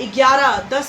11-10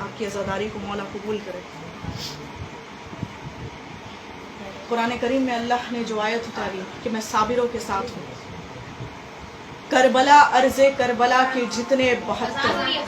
آپ کی عزاداری کو مولا قبول کرے۔ قرآن کریم میں اللہ نے جو آیت اتاری کہ میں صابروں کے ساتھ ہوں، کربلا عرض کربلا کے جتنے 72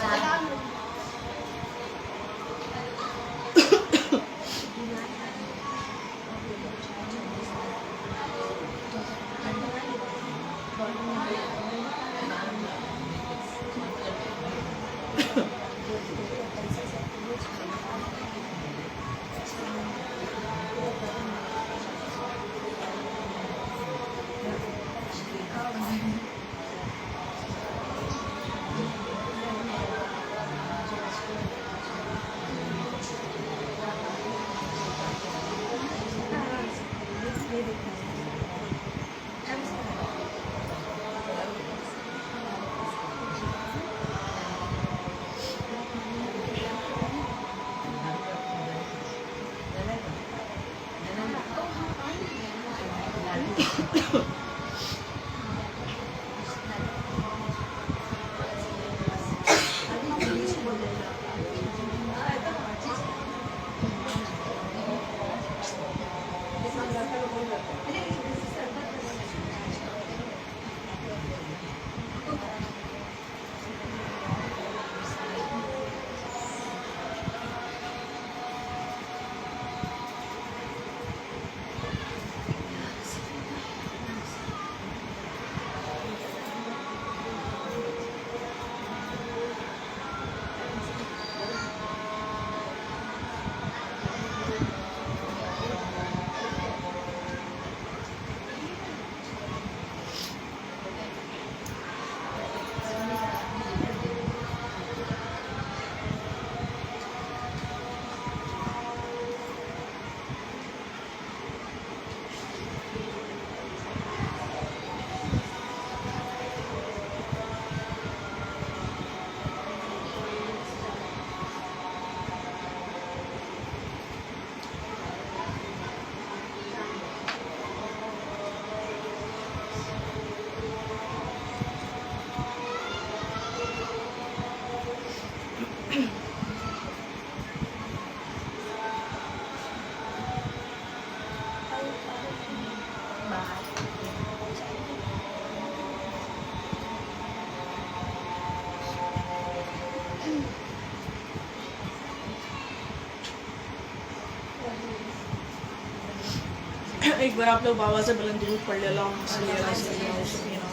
ایک بار آپ لوگ بآواز بلند درود پڑھ لیں، اللہم صلی علی سیدنا و سیدنا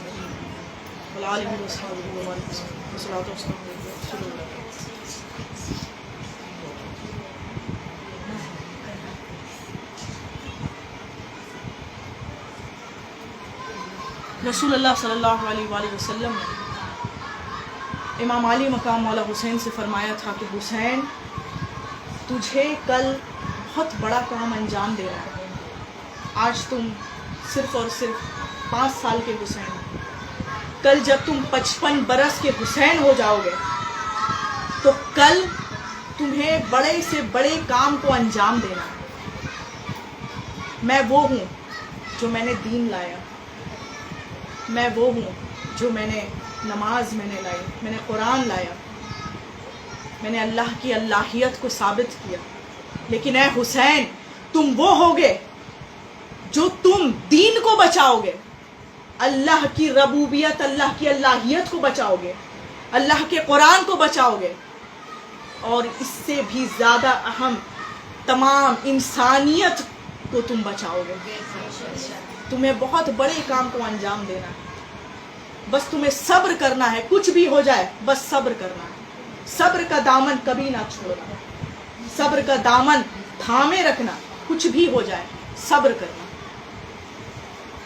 وعلی آلہ و صحبہ وبارک وسلم، والصلاۃ والسلام علیہ وسلم۔ رسول اللہ صلی اللہ علیہ وآلہ وسلم نے امام علی مقام مولا حسین سے فرمایا تھا کہ حسین، تجھے کل بہت بڑا کام انجام دینا ہے۔ آج تم صرف اور صرف 5 سال کے حسین ہو، کل جب تم 55 برس کے حسین ہو جاؤ گے تو کل تمہیں بڑے سے بڑے کام کو انجام دینا ہے۔ میں وہ ہوں جو میں نے دین لایا، میں وہ ہوں جو میں نے نماز میں نے لائی، میں نے قرآن لایا، میں نے اللہ کی اللہیت کو ثابت کیا۔ لیکن اے حسین، تم وہ ہوگے جو تم دین کو بچاؤ گے، اللہ کی ربوبیت، اللہ کی اللہیت کو بچاؤ گے، اللہ کے قرآن کو بچاؤ گے، اور اس سے بھی زیادہ اہم تمام انسانیت کو تم بچاؤ گے۔ تمہیں بہت بڑے کام کو انجام دینا ہے، بس تمہیں صبر کرنا ہے، کچھ بھی ہو جائے بس صبر کرنا ہے۔ صبر کا دامن کبھی نہ چھوڑنا، صبر کا دامن تھامے رکھنا، کچھ بھی ہو جائے صبر کرنا۔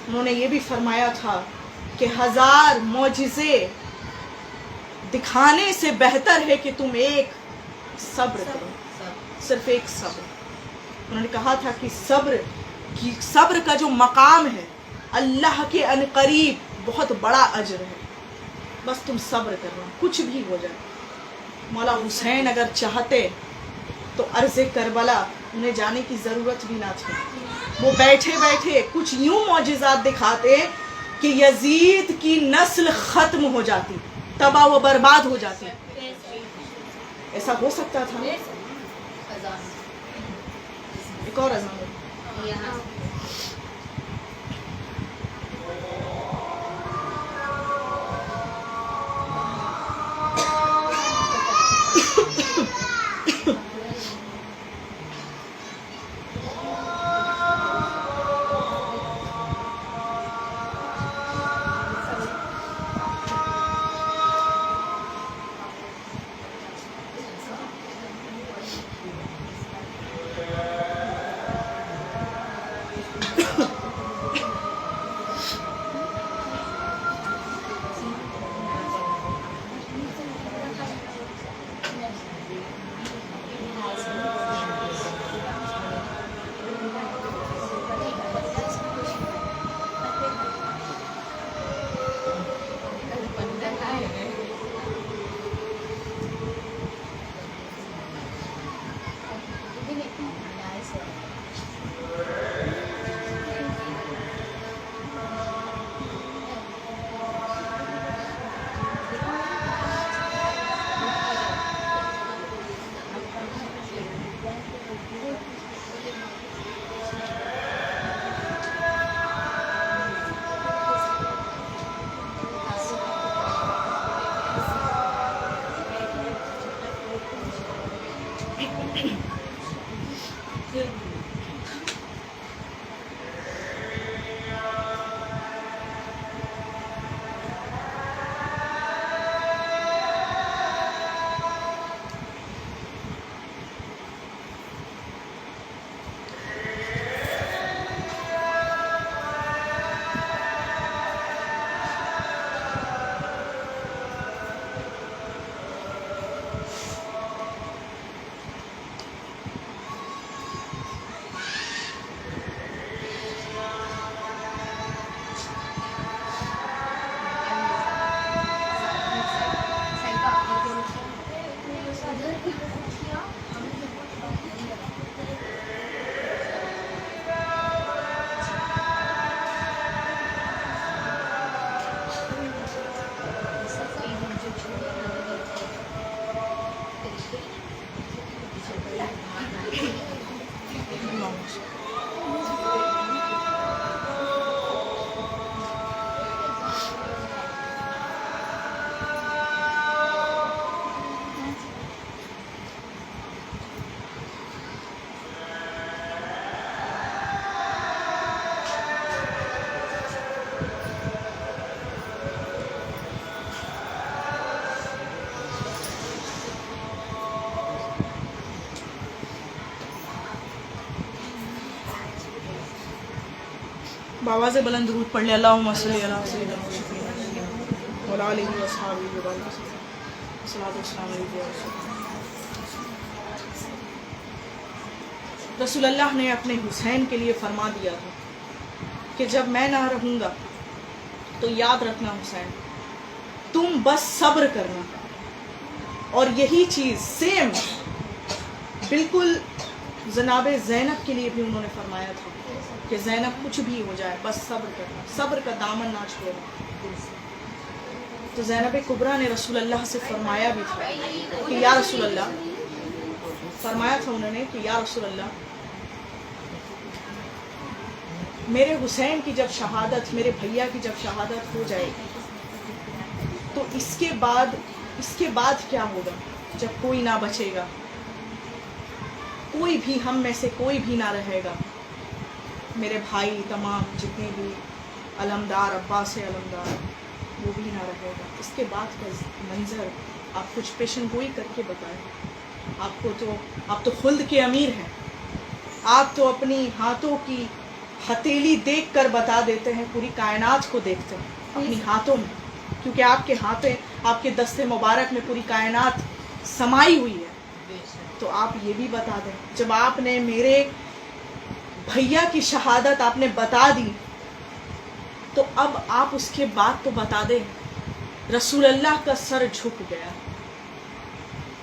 انہوں نے یہ بھی فرمایا تھا کہ 1000 معجزے دکھانے سے بہتر ہے کہ تم ایک صبر کرو، صرف ایک صبر۔ انہوں نے کہا تھا کہ صبر کا جو مقام ہے اللہ کے عنقریب بہت بڑا اجر ہے، بس تم صبر کرنا، کچھ بھی ہو جائے۔ مولا حسین اگر چاہتے تو عرض کربلا انہیں جانے کی ضرورت بھی نہ تھی، وہ بیٹھے بیٹھے کچھ یوں معجزات دکھاتے کہ یزید کی نسل ختم ہو جاتی، تباہ و برباد ہو جاتی۔ ایسا ہو سکتا تھا. ایک اور اذان بآواز بلند درود پڑھ لیں. اللہم صلی علی سیدنا محمد وعلی آلہ واصحابہ وبارک وسلم. الصلاۃ والسلام علیک یا رسول اللہ. رسول اللہ نے اپنے حسین کے لیے فرما دیا تھا کہ جب میں نہ رہوں گا تو یاد رکھنا حسین، تم بس صبر کرنا. اور یہی چیز سیم بالکل جناب زینب کے لیے بھی انہوں نے فرمایا تھا کہ زینب کچھ بھی ہو جائے بس صبر کرنا، صبر کا دامن نہ چھوڑنا. تو زینب کبریٰ نے رسول اللہ سے فرمایا بھی تھا کہ یا رسول اللہ، فرمایا تھا انہوں نے کہ یا رسول اللہ، میرے حسین کی جب شہادت، میرے بھیا کی جب شہادت ہو جائے تو اس کے بعد کیا ہوگا جب کوئی نہ بچے گا، کوئی بھی ہم میں سے کوئی بھی نہ رہے گا، میرے بھائی تمام جتنے بھی علمدار، عباس علمدار، وہ بھی نہ رہے گا. اس کے بعد کا منظر آپ کچھ پیشن گوئی کر کے بتائیں. آپ تو خلد کے امیر ہیں، آپ تو اپنی ہاتھوں کی ہتھیلی دیکھ کر بتا دیتے ہیں، پوری کائنات کو دیکھتے ہیں اپنی ہاتھوں میں، کیونکہ آپ کے ہاتھیں، آپ کے دست مبارک میں پوری کائنات سمائی ہوئی ہے. تو آپ یہ بھی بتا دیں، جب آپ نے میرے بھیا کی شہادت آپ نے بتا دی تو اب آپ اس کے بعد تو بتا دیں. رسول اللہ کا سر جھک گیا،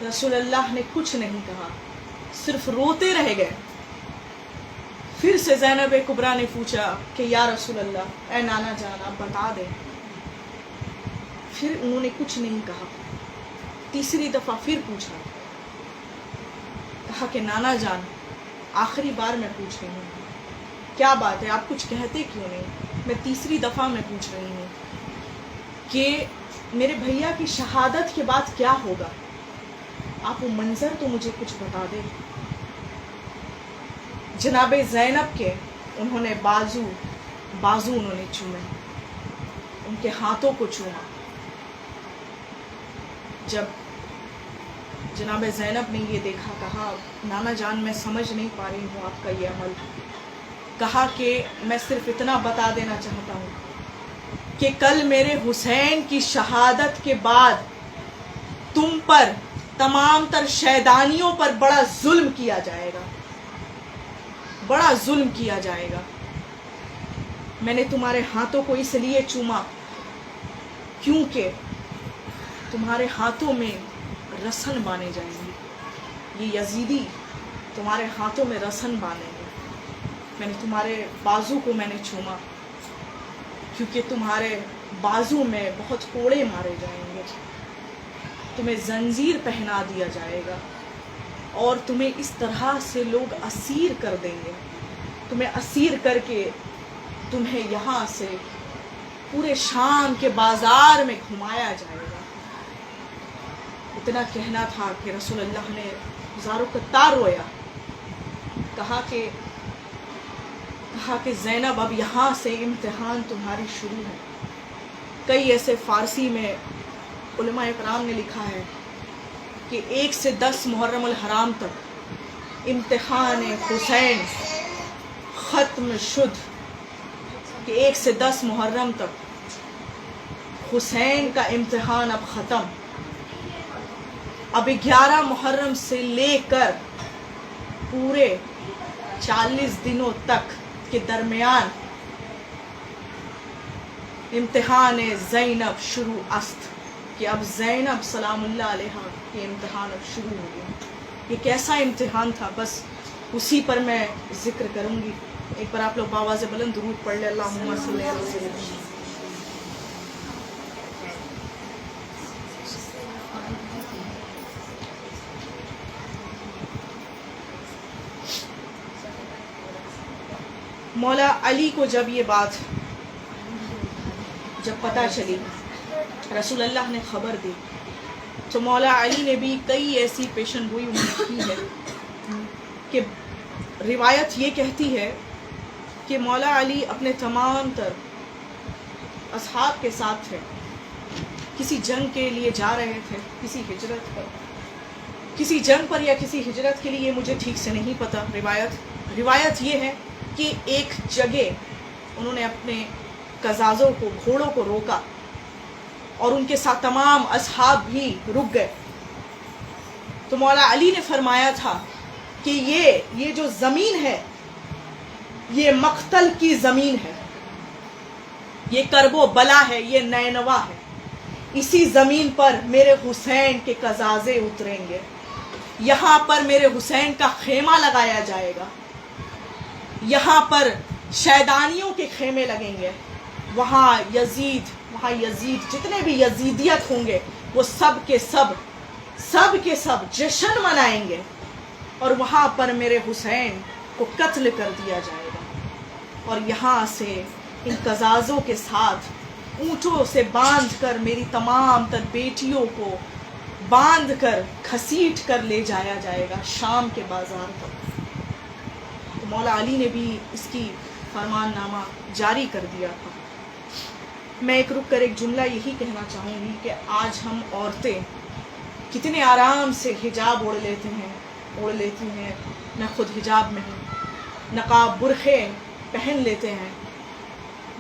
رسول اللہ نے کچھ نہیں کہا، صرف روتے رہ گئے. پھر سے زینب کبریٰ نے پوچھا کہ یا رسول اللہ، اے نانا جان آپ بتا دیں. پھر انہوں نے کچھ نہیں کہا. تیسری دفعہ پھر پوچھا کہا کہ نانا جان آخری بار میں پوچھ رہی ہوں, کیا بات ہے, آپ کچھ کہتے کیوں نہیں؟ میں تیسری دفعہ میں پوچھ رہی ہوں کہ میرے بھیا کی شہادت کے بعد کیا ہوگا, آپ وہ منظر تو مجھے کچھ بتا دیں. جناب زینب کے انہوں نے بازو انہوں نے چومے, ان کے ہاتھوں کو چوما. جب جناب زینب نے یہ دیکھا, کہا نانا جان میں سمجھ نہیں پا رہی ہوں آپ کا یہ عمل. کہا کہ میں صرف اتنا بتا دینا چاہتا ہوں کہ کل میرے حسین کی شہادت کے بعد تم پر, تمام تر شیدانیوں پر بڑا ظلم کیا جائے گا, بڑا ظلم کیا جائے گا. میں نے تمہارے ہاتھوں کو اس لیے چوما کیونکہ تمہارے ہاتھوں میں رسن بانے جائیں گے, یہ یزیدی تمہارے ہاتھوں میں رسن بانے گے. میں نے تمہارے بازو کو میں نے چوما کیونکہ تمہارے بازو میں بہت کوڑے مارے جائیں گے, تمہیں زنجیر پہنا دیا جائے گا اور تمہیں اس طرح سے لوگ اسیر کر دیں گے, تمہیں اسیر کر کے تمہیں یہاں سے پورے شام کے بازار میں گھمایا جائے گا. اتنا کہنا تھا کہ رسول اللہ نے زارو قطار رویا. کہا کہ زینب اب یہاں سے امتحان تمہاری شروع ہے. کئی ایسے فارسی میں علماء اکرام نے لکھا ہے کہ 1 سے 10 محرم الحرام تک امتحان حسین ختم شد, کہ 1 سے 10 محرم تک حسین کا امتحان اب ختم. اب 11 محرم سے لے کر پورے 40 دنوں تک کے درمیان امتحان زینب شروع است, کہ اب زینب سلام اللہ علیہا کے امتحان اب شروع ہو گیا. یہ کیسا امتحان تھا, بس اسی پر میں ذکر کروں گی. ایک بار آپ لوگ بآواز بلند درود پڑھ لیں, اللہم صلی علی وسلم. مولا علی کو جب یہ بات جب پتہ چلی, رسول اللہ نے خبر دی, تو مولا علی نے بھی کئی ایسی پیشن گوئی انہوں نے کی ہے کہ روایت یہ کہتی ہے کہ مولا علی اپنے تمام تر اصحاب کے ساتھ تھے, کسی جنگ کے لیے جا رہے تھے, کسی ہجرت پر, کسی جنگ پر یا کسی ہجرت کے لیے, مجھے ٹھیک سے نہیں پتہ. روایت یہ ہے کہ ایک جگہ انہوں نے اپنے قزازوں کو, گھوڑوں کو روکا اور ان کے ساتھ تمام اصحاب بھی رک گئے. تو مولا علی نے فرمایا تھا کہ یہ جو زمین ہے یہ مقتل کی زمین ہے, یہ کرب و بلا ہے, یہ نینوا ہے. اسی زمین پر میرے حسین کے قزازے اتریں گے, یہاں پر میرے حسین کا خیمہ لگایا جائے گا, یہاں پر شیدانیوں کے خیمے لگیں گے. وہاں یزید جتنے بھی یزیدیت ہوں گے وہ سب کے سب جشن منائیں گے, اور وہاں پر میرے حسین کو قتل کر دیا جائے گا. اور یہاں سے ان قزازوں کے ساتھ اونٹوں سے باندھ کر میری تمام تر بیٹیوں کو باندھ کر گھسیٹ کر لے جایا جائے گا شام کے بازار تک. تو مولا علی نے بھی اس کی فرمان نامہ جاری کر دیا تھا. میں ایک رک کر ایک جملہ یہی کہنا چاہوں گی کہ آج ہم عورتیں کتنے آرام سے حجاب اوڑھ لیتی ہیں. میں خود حجاب میں ہوں, نقاب برقعے پہن لیتے ہیں,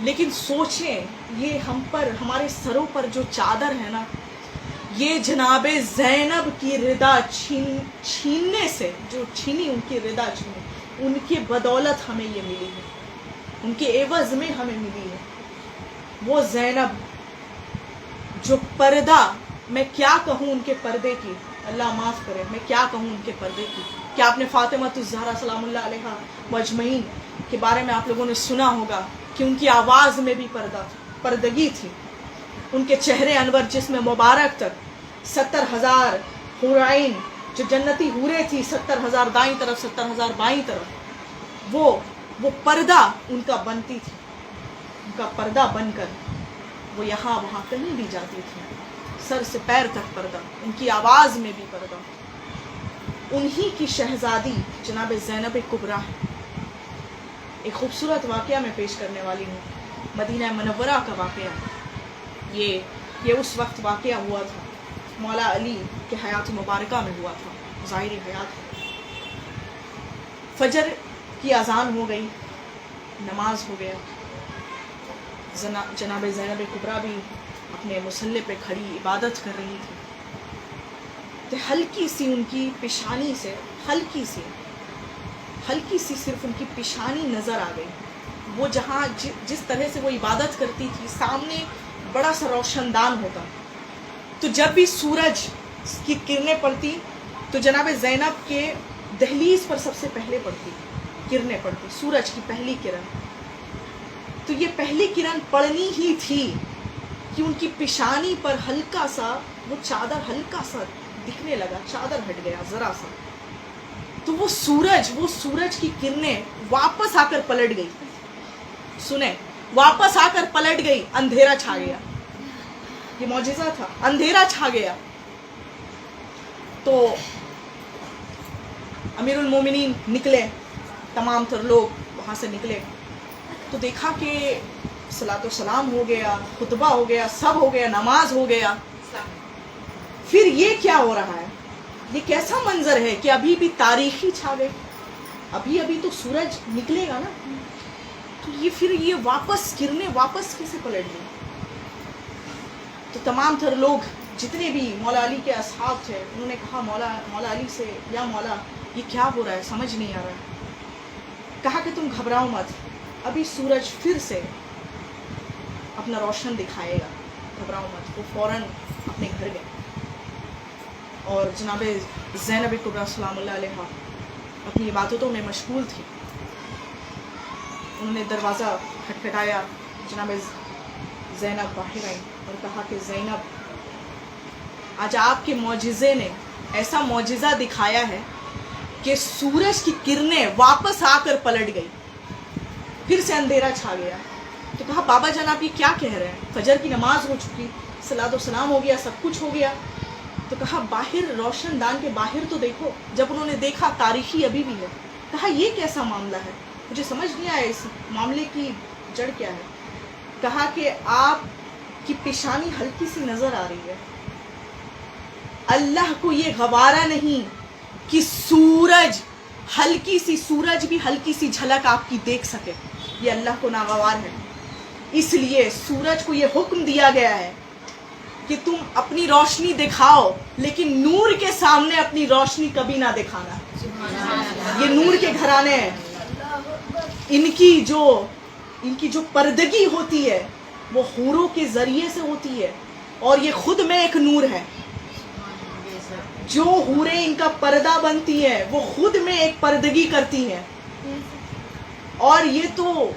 لیکن سوچیں یہ ہم پر, ہمارے سروں پر جو چادر ہے نا, یہ جناب زینب کی ردا چھیننے سے, جو چھینی ان کی ردا چھینی, ان کی بدولت ہمیں یہ ملی ہے, ان کے عوض میں ہمیں ملی ہے. وہ زینب جو پردہ, میں کیا کہوں ان کے پردے کی, اللہ معاف کرے, میں کیا کہوں ان کے پردے کی. کیا آپ نے فاطمہ الزہرا سلام اللہ علیہا مجمعین کے بارے میں آپ لوگوں نے سنا ہوگا کہ ان کی آواز میں بھی پردگی تھی. ان کے چہرے انور جسم مبارک تک 70,000 حورعین جو جنتی حوریں تھی 70,000 دائیں طرف 70,000 بائیں طرف، وہ پردہ ان کا بنتی تھی، ان کا پردہ بن کر وہ یہاں وہاں کہیں بھی جاتی تھی، سر سے پیر تک پردہ، ان کی آواز میں بھی پردہ۔ انہی کی شہزادی جناب زینب کبریٰ ہے۔ ایک خوبصورت واقعہ میں پیش کرنے والی ہوں، مدینہ منورہ کا واقعہ۔ یہ اس وقت واقعہ ہوا تھا، مولا علی کے حیات مبارکہ میں ہوا تھا، ظاہری حیات۔ فجر کی اذان ہو گئی، نماز ہو گیا، جناب زینب کبریٰ بھی اپنے مصلی پہ کھڑی عبادت کر رہی تھی، تو ہلکی سی ان کی پیشانی سے ہلکی سی صرف ان کی پیشانی نظر آ گئی۔ وہ جہاں جس طرح سے وہ عبادت کرتی تھی، سامنے بڑا سا روشن دان ہوتا، تو جب بھی سورج کی کرنیں پڑتی تو جناب زینب کے دہلیز پر سب سے پہلے کرنیں پڑتی، سورج کی پہلی کرن۔ تو یہ پہلی کرن پڑنی ہی تھی کہ ان کی پیشانی پر ہلکا سا وہ چادر ہلکا سا دکھنے لگا، چادر ہٹ گیا ذرا سا، تو وہ سورج کی کرنیں واپس آ کر پلٹ گئی۔ سنیں، واپس آ کر پلٹ گئی، اندھیرا چھا گیا۔ یہ معجزہ تھا، اندھیرا چھا گیا۔ تو امیر المومنین نکلے، تمام تر لوگ وہاں سے نکلے، تو دیکھا کہ صلاۃ و سلام ہو گیا، خطبہ ہو گیا، سب ہو گیا، نماز ہو گیا۔ پھر یہ کیا ہو رہا ہے؟ یہ کیسا منظر ہے کہ ابھی بھی تاریخی چھا گئے، ابھی تو سورج نکلے گا نا، تو یہ واپس کرنیں واپس کیسے پلٹ گئی؟ تو تمام تر لوگ جتنے بھی مولا علی کے اصحاب تھے، انہوں نے کہا مولا علی سے، یا مولا یہ کیا ہو رہا ہے، سمجھ نہیں آ رہا ہے۔ کہا کہ تم گھبراؤ مت، ابھی سورج پھر سے اپنا روشن دکھائے گا، گھبراؤ مت۔ وہ فوراً اپنے گھر گئے، اور جناب زینب کبریٰ سلام اللہ علیہ اپنی عبادتوں میں مشغول تھی۔ انہوں نے دروازہ کھٹکھٹایا، جناب زینب باہر آئیں اور کہا کہ زینب، آج آپ کے معجزے نے ایسا معجزہ دکھایا ہے کہ سورج کی کرنیں واپس آ کر پلٹ گئی، پھر سے اندھیرا چھا گیا۔ تو کہا بابا جان آپ یہ کیا کہہ رہے ہیں؟ فجر کی نماز ہو چکی، صلاۃ و سلام ہو گیا، سب کچھ ہو گیا۔ تو کہا باہر روشن دان کے باہر تو دیکھو۔ جب انہوں نے دیکھا تاریخی ابھی بھی ہے، کہا یہ کیسا معاملہ ہے، مجھے سمجھ نہیں آیا اس معاملے کی جڑ کیا ہے۔ کہا کہ آپ کی پیشانی ہلکی سی نظر آ رہی ہے، اللہ کو یہ گوارا نہیں کہ سورج بھی ہلکی سی جھلک آپ کی دیکھ سکے، یہ اللہ کو ناگوار ہے۔ اس لیے سورج کو یہ حکم دیا گیا ہے کہ تم اپنی روشنی دکھاؤ، لیکن نور کے سامنے اپنی روشنی کبھی نہ دکھانا۔ یہ نور کے گھرانے ہیں، ان کی جو پردگی ہوتی ہے وہ حوروں کے ذریعے سے ہوتی ہے، اور یہ خود میں ایک نور ہے۔ جو حوریں ان کا پردہ بنتی ہیں وہ خود میں ایک پردگی کرتی ہیں، اور یہ تو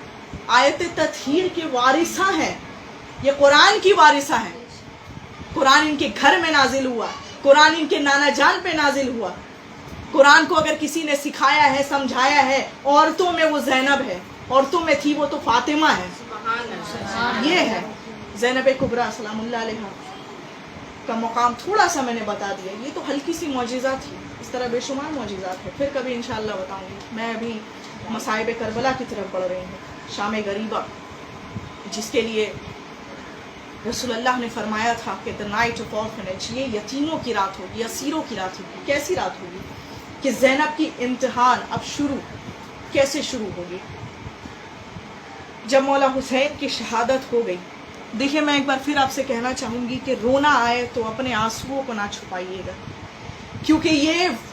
آیت تطہیر کے وارثہ ہیں، یہ قرآن کی وارثہ ہیں۔ قرآن ان کے گھر میں نازل ہوا، قرآن ان کے نانا جان پہ نازل ہوا۔ قرآن کو اگر کسی نے سکھایا ہے، سمجھایا ہے، عورتوں میں وہ زینب ہے، عورتوں میں تھی وہ تو فاطمہ ہے۔ یہ ہے زینب کبریٰ سلام اللہ علیہ کا مقام، تھوڑا سا میں نے بتا دیا۔ یہ تو ہلکی سی معجزہ تھی، اس طرح بے شمار معجزات ہیں، پھر کبھی انشاءاللہ بتاؤں گی۔ میں ابھی مصائب کربلا کی طرف بڑھ رہی ہوں، شام غریبہ، جس کے لیے رسول اللہ نے فرمایا تھا کہ the night of orphanage، یہ یتیموں کی رات ہوگی، اسیروں کی رات ہوگی۔ کیسی رات ہوگی کہ زینب کی امتحان اب کیسے شروع ہوگی؟ جب مولا حسین کی شہادت ہو گئی، دیکھیے میں ایک بار پھر آپ سے کہنا چاہوں گی کہ رونا آئے تو اپنے آنسوؤں کو نہ چھپائیے گا، کیونکہ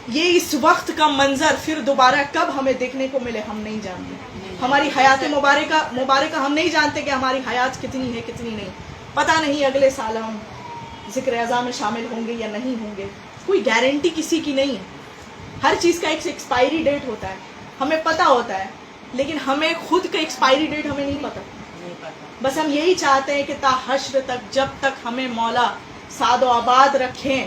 یہ اس وقت کا منظر پھر دوبارہ کب ہمیں دیکھنے کو ملے ہم نہیں جانتے۔ ہماری حیات مبارکہ ہم نہیں جانتے کہ ہماری حیات کتنی ہے کتنی نہیں، پتہ نہیں اگلے سال ہم ذکر اعظام میں شامل ہوں گے یا نہیں ہوں گے، کوئی گارنٹی کسی کی نہیں ہے۔ ہر چیز کا ایک ایکسپائری ڈیٹ ہوتا ہے، ہمیں پتہ ہوتا ہے، لیکن ہمیں خود کا ایکسپائری ڈیٹ ہمیں نہیں پتہ۔ بس ہم یہی چاہتے ہیں کہ تا حشر تک، جب تک ہمیں مولا سعد و آباد رکھیں،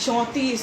34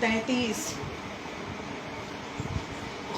33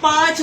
5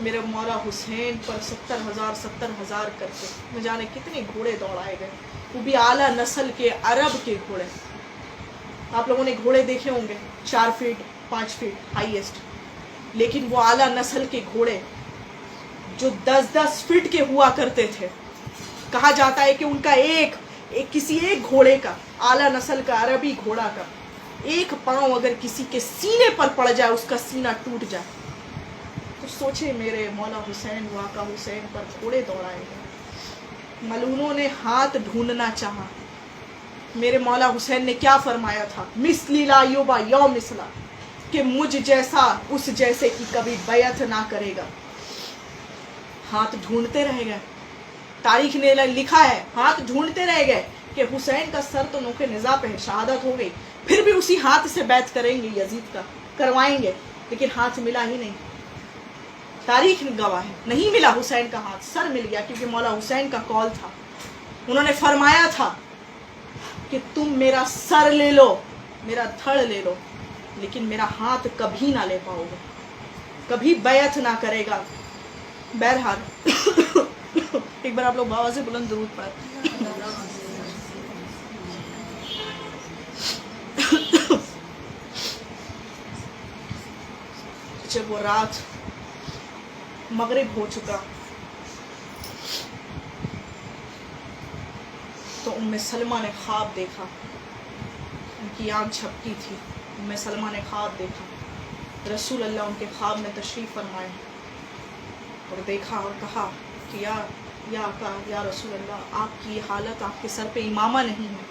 میرے مولا حسین پر 70,000 کر کے نہ جانے کتنے گھوڑے دوڑائے گئے، وہ بھی اعلیٰ نسل کے عرب کے گھوڑے. آپ لوگوں نے گھوڑے دیکھے ہوں گے 4 فٹ 5 فٹ ہائیسٹ، لیکن وہ اعلیٰ نسل کے گھوڑے جو 10 فٹ کے ہوا کرتے تھے. کہا جاتا ہے کہ ان کا کسی ایک گھوڑے کا، اعلیٰ نسل کا عربی گھوڑا کا ایک پاؤں اگر کسی کے سینے پر پڑ جائے اس کا سینہ ٹوٹ جائے. تو سوچے میرے مولا حسین و آقا حسین پر گھوڑے دوڑائے گئے. ملعونوں نے ہاتھ ڈھونڈنا چاہا. میرے مولا حسین نے کیا فرمایا تھا؟ مثلی لا یوبا یوم مثلا، کہ مجھ جیسا اس جیسے کی کبھی بیعت نہ کرے گا. ہاتھ ڈھونڈتے رہ گئے. تاریخ نے لکھا ہے ہاتھ ڈھونڈتے رہ گئے کہ حسین کا سر تو نوک نزاع پہ شہادت ہو گئی، پھر بھی اسی ہاتھ سے بیعت کریں گے، یزید کا کروائیں گے، لیکن ہاتھ ملا ہی نہیں. تاریخ گواہ ہے نہیں ملا حسین کا ہاتھ، سر مل گیا، کیونکہ مولا حسین کا قول تھا. انہوں نے فرمایا تھا کہ تم میرا سر لے لو، میرا دھڑ لے لو، لیکن میرا ہاتھ کبھی نہ لے پاؤ گے، کبھی بیعت نہ کرے گا. بہرحال ایک بار آپ لوگ آواز بلند درود پڑھ. جب وہ رات مغرب ہو چکا تو ام سلمہ نے خواب دیکھا. ان کی آنکھ جھپکی تھی. ام سلمہ نے خواب دیکھا، رسول اللہ ان کے خواب میں تشریف فرمائے اور دیکھا اور کہا کہ یا آقا یا رسول اللہ، آپ کی یہ حالت، آپ کے سر پہ امامہ نہیں ہے،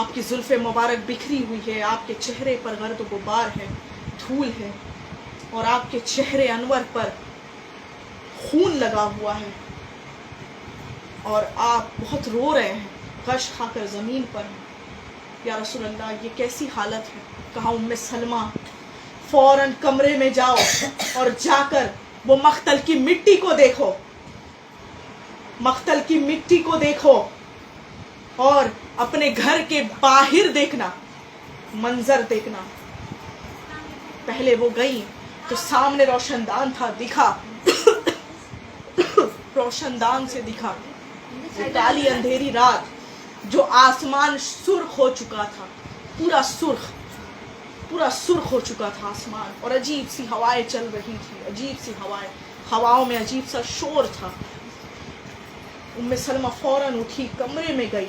آپ کی زلف مبارک بکھری ہوئی ہے، آپ کے چہرے پر گرد و غبار ہے، دھول ہے، اور آپ کے چہرے انور پر خون لگا ہوا ہے، اور آپ بہت رو رہے ہیں، غش کھا کر زمین پر ہیں. یا رسول اللہ یہ کیسی حالت ہے؟ کہا ام سلمہ فوراً کمرے میں جاؤ اور جا کر وہ مقتل کی مٹی کو دیکھو، مقتل کی مٹی کو دیکھو، اور اپنے گھر کے باہر دیکھنا، منظر دیکھنا. پہلے وہ گئی تو سامنے روشن دان تھا، دکھا روشن دان سے دکھا وہ کالی اندھیری رات، جو آسمان سرخ ہو چکا تھا، پورا سرخ ہو چکا تھا آسمان، اور عجیب سی ہوائیں چل رہی تھی، عجیب سی ہوائیں، ہواؤں میں عجیب سا شور تھا. ام سلمہ فوراً اٹھی، کمرے میں گئی،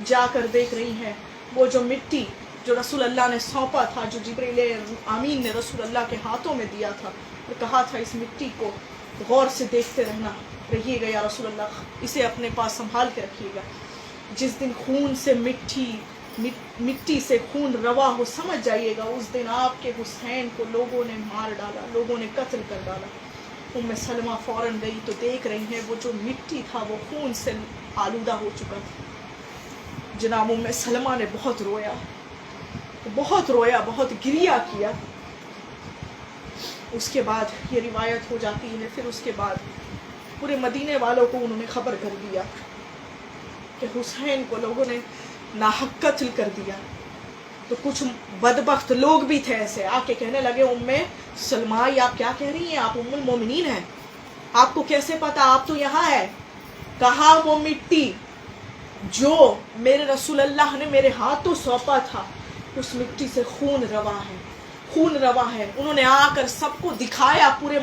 جا کر دیکھ رہی ہے وہ جو مٹی جو رسول اللہ نے سونپا تھا، جو جبریل امین نے رسول اللہ کے ہاتھوں میں دیا تھا، اور کہا تھا اس مٹی کو غور سے دیکھتے رہیے گا یا رسول اللہ، اسے اپنے پاس سنبھال کے رکھیے گا. جس دن خون سے مٹی سے خون روا ہو، سمجھ جائیے گا اس دن آپ کے حسین کو لوگوں نے مار ڈالا، لوگوں نے قتل کر ڈالا. ام سلمہ فوراً گئی تو دیکھ رہی ہیں وہ جو مٹی تھا وہ خون سے آلودہ ہو چکا تھا. جناب ام سلمہ نے بہت رویا، بہت گریہ کیا. اس کے بعد یہ روایت ہو جاتی ہے، پھر اس کے بعد پورے مدینے والوں کو انہوں نے خبر کر دیا کہ حسین کو لوگوں نے ناحق قتل کر دیا. تو کچھ بدبخت لوگ بھی تھے ایسے، آ کے کہنے لگے ام سلمہ یہ آپ کیا کہہ رہی ہیں، آپ ام المومنین ہیں، آپ کو کیسے پتا، آپ تو یہاں ہے. کہا وہ مٹی جو میرے رسول اللہ نے میرے ہاتھوں سونپا تھا، اس مٹی سے خون روا ہے. انہوں نے آ کر سب کو دکھایا، پورے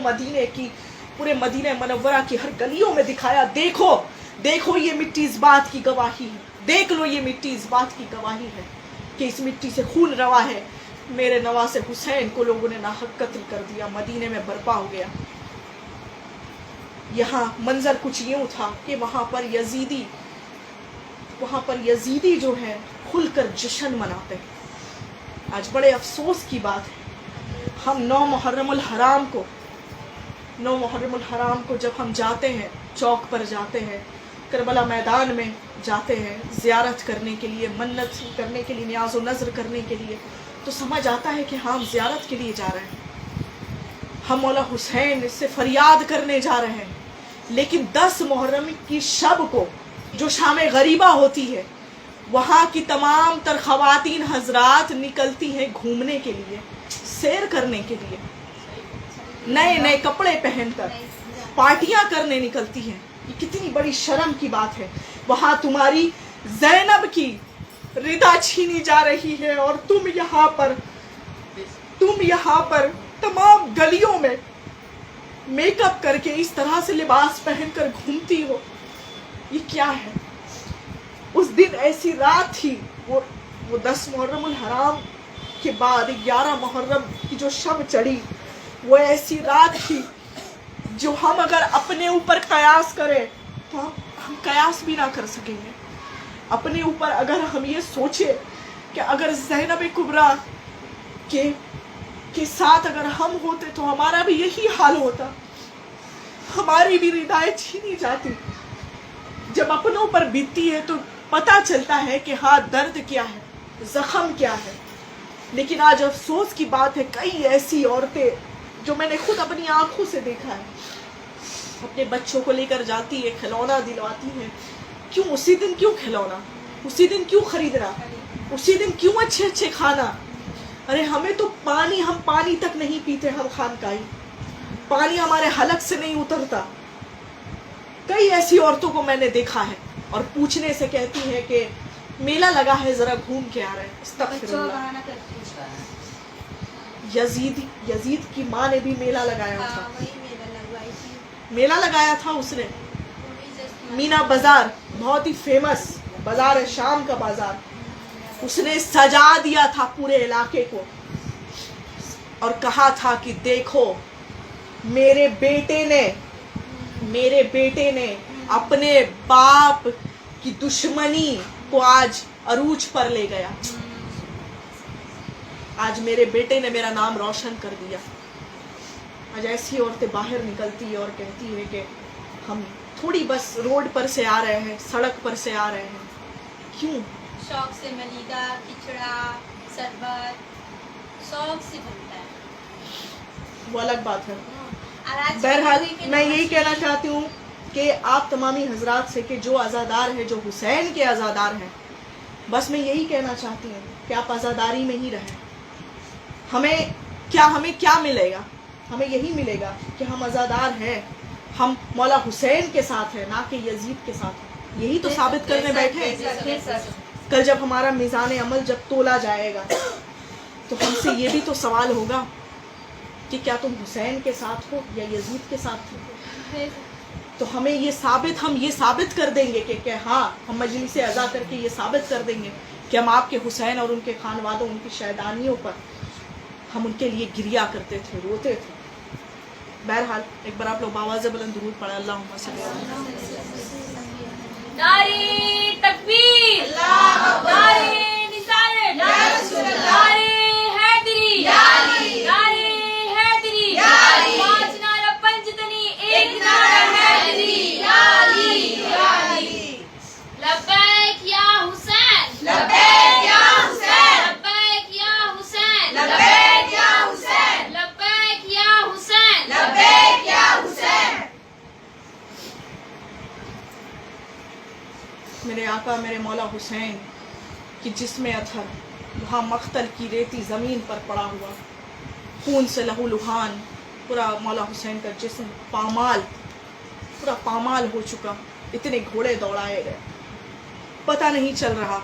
مدینہ منورہ کی ہر گلیوں میں دکھایا، دیکھو یہ مٹی اس بات کی گواہی ہے، دیکھ لو یہ مٹی اس بات کی گواہی ہے کہ اس مٹی سے خون روا ہے. میرے نواز حسین کو لوگوں نے ناحق قتل کر دیا، مدینے میں برپا ہو گیا. یہاں منظر کچھ یوں تھا کہ وہاں پر یزیدی جو ہے کھل کر جشن مناتے ہیں. آج بڑے افسوس کی بات ہے، ہم 9 محرم الحرام کو جب ہم جاتے ہیں، چوک پر جاتے ہیں، کربلا میدان میں جاتے ہیں زیارت کرنے کے لیے، منت کرنے کے لیے، نیاز و نذر کرنے کے لیے، تو سمجھ آتا ہے کہ ہم زیارت کے لیے جا رہے ہیں، ہم مولا حسین سے فریاد کرنے جا رہے ہیں. لیکن 10 محرم کی شب کو جو شام غریبہ ہوتی ہے، وہاں کی تمام تر خواتین حضرات نکلتی ہیں گھومنے کے لیے، سیر کرنے کے لیے. نئے نئے کپڑے پہن کر پارٹیاں کرنے نکلتی ہیں. یہ کتنی بڑی شرم کی بات ہے. وہاں تمہاری زینب کی ردا چھینی جا رہی ہے اور تم یہاں پر تمام گلیوں میں میک اپ کر کے اس طرح سے لباس پہن کر گھومتی ہو. یہ کیا ہے؟ اس دن ایسی رات تھی، وہ 10 محرم الحرام کے بعد 11 محرم کی جو شب چڑھی، وہ ایسی رات تھی جو ہم اگر اپنے اوپر قیاس کریں تو ہم قیاس بھی نہ کر سکیں گے. اپنے اوپر اگر ہم یہ سوچیں کہ اگر زینب کبریٰ کے ساتھ اگر ہم ہوتے تو ہمارا بھی یہی حال ہوتا، ہماری بھی ردائیں چھینی جاتی. جب اپنوں پر بیتتی ہے تو پتہ چلتا ہے کہ ہاں درد کیا ہے، زخم کیا ہے. لیکن آج افسوس کی بات ہے، کئی ایسی عورتیں جو میں نے خود اپنی آنکھوں سے دیکھا ہے، اپنے بچوں کو لے کر جاتی ہے، کھلونا دلواتی ہے. کیوں اسی دن کیوں کھلونا، اسی دن کیوں خریدنا، اسی دن کیوں اچھے کھانا. ارے ہمیں تو ہم پانی تک نہیں پیتے، ہم خانقاہی پانی ہمارے حلق سے نہیں اترتا. کئی ایسی عورتوں کو میں نے دیکھا ہے اور پوچھنے سے کہتی ہے کہ میلہ لگا ہے ذرا گھوم کے آ رہے ہیں. استغفر اللہ. یزید کی ماں نے بھی میلہ لگایا تھا، میلہ لگایا تھا اس نے. مینا بازار بہت ہی فیمس بازار ہے، شام کا بازار. اس نے سجا دیا تھا پورے علاقے کو اور کہا تھا کہ دیکھو میرے بیٹے نے اپنے باپ کی دشمنی کو آج عروج پر لے گیا. آج میرے بیٹے نے میرا نام روشن کر دیا. آج ایسی عورتیں باہر نکلتی ہے اور کہتی ہے کہ ہم تھوڑی بس روڈ پر سے آ رہے ہیں، سڑک پر سے آ رہے ہیں. کیوں؟ شوق سے ملیدہ، کھچڑا، شربت شوق سے بنتا ہے، وہ الگ بات ہے. بہرحال میں یہی کہنا چاہتی ہوں کہ آپ تمامی حضرات سے کہ جو عزادار ہے، جو حسین کے عزادار ہیں، بس میں یہی کہنا چاہتی ہوں کہ آپ عزاداری میں ہی رہیں. ہمیں کیا ملے گا؟ ہمیں یہی ملے گا کہ ہم عزادار ہیں، ہم مولا حسین کے ساتھ ہیں، نہ کہ یزید کے ساتھ ہیں. یہی تو ثابت کرنے بیٹھے ہیں. کل جب ہمارا میزان عمل جب تولا جائے گا تو ہم سے یہ بھی تو سوال ہوگا کہ کیا تم حسین کے ساتھ ہو یا یزید کے ساتھ ہو. تو ہم یہ ثابت کر دیں گے کہ ہاں، ہم مجلس عزا کر کے یہ ثابت کر دیں گے کہ ہم آپ کے حسین اور ان کے خانوادوں، ان کی شہدانیوں پر ہم ان کے لیے گریا کرتے تھے، روتے تھے. بہرحال ایک بار آپ لوگ آواز بلند درود پڑھیں. اللہم صلی اللہ علیہ وسلم. نعرہ تکبیر، نعرہ رسالت، نعرہ حیدری، نعرہ حیدری، 5 نعرہ پنجتنی، 1 نعرہ حیدری. لبیک یا حسین، لبیک یا حسین، لبیک یا حسین، لبیک یا حسین، لبیک یا حسین، لبیک یا حسین. میرے آقا میرے مولا حسین کی جسم اطہر وہاں مقتل کی ریتی زمین پر پڑا ہوا، خون سے لہو لہان، پورا مولا حسین کا جسم پورا پامال ہو چکا. اتنے گھوڑے دوڑائے گئے، پتہ نہیں چل رہا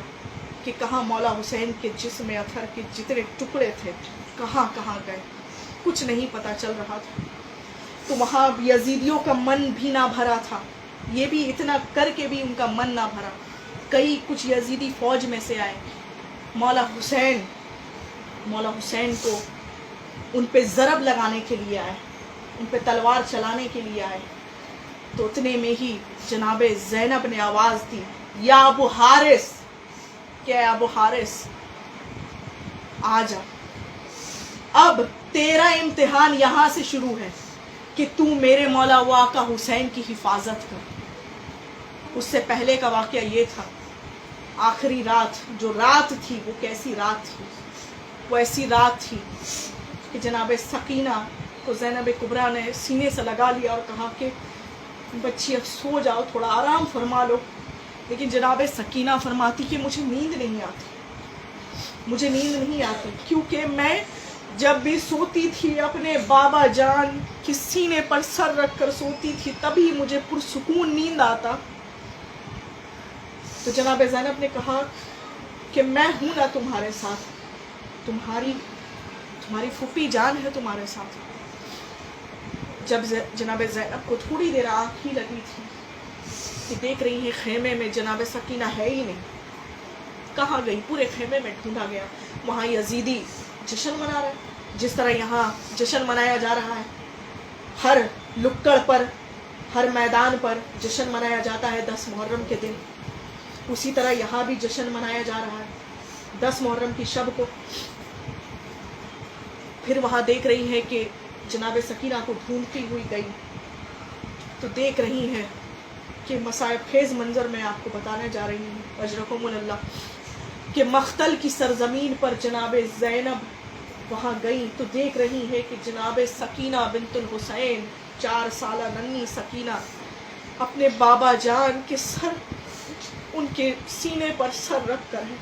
کہ کہاں مولا حسین کے جسم اطہر کے جتنے ٹکڑے تھے کہاں گئے. کچھ نہیں پتہ چل رہا تھا. تو وہاں یزیدیوں کا من بھی نہ بھرا تھا. یہ بھی اتنا کر کے بھی ان کا من نہ بھرا. کچھ یزیدی فوج میں سے آئے، مولا حسین کو ان پہ ضرب لگانے کے لیے آئے، ان پہ تلوار چلانے کے لیے آئے. تو اتنے میں ہی جناب زینب نے آواز دی، یا ابو حارث، کہ ابو حارث آ جا، اب تیرا امتحان یہاں سے شروع ہے کہ تو میرے مولا و آقا حسین کی حفاظت کر. اس سے پہلے کا واقعہ یہ تھا، آخری رات جو رات تھی وہ کیسی رات تھی؟ وہ ایسی رات تھی کہ جناب سکینہ کو زینب کبریٰ نے سینے سے لگا لیا اور کہا کہ بچی اب سو جاؤ، تھوڑا آرام فرما لو. لیکن جناب سکینہ فرماتی کہ مجھے نیند نہیں آتی، کیونکہ میں جب بھی سوتی تھی اپنے بابا جان کے سینے پر سر رکھ کر سوتی تھی تبھی مجھے پرسکون نیند آتا. تو جناب زینب نے کہا کہ میں ہوں نا تمہارے ساتھ, تمہاری پھوپھی جان ہے تمہارے ساتھ. جب جناب زینب کو تھوڑی دیر آنکھ ہی لگی تھی کہ دیکھ رہی ہے خیمے میں جناب سکینہ ہے ہی نہیں. کہاں گئی؟ پورے خیمے میں ڈھونڈا گیا. وہاں یزیدی جشن منا رہا ہے جس طرح یہاں جشن منایا جا رہا ہے. ہر لکڑ پر, ہر میدان پر جشن منایا جاتا ہے 10 محرم کے دن, اسی طرح یہاں بھی جشن منایا جا رہا ہے 10 محرم کی شب کو. پھر وہاں دیکھ رہی ہے کہ جناب سکینہ کو ڈھونڈتی ہوئی گئی تو دیکھ رہی ہے کہ مصائب خیز منظر میں آپ کو بتانے جا رہی ہوں اجرکم اللہ, کہ مختل کی سرزمین پر جناب زینب وہاں گئی تو دیکھ رہی ہے کہ جناب سکینہ بنت الحسین 4 سالہ ننھی سکینہ اپنے بابا جان کے سر, ان کے سینے پر سر رکھ کر ہے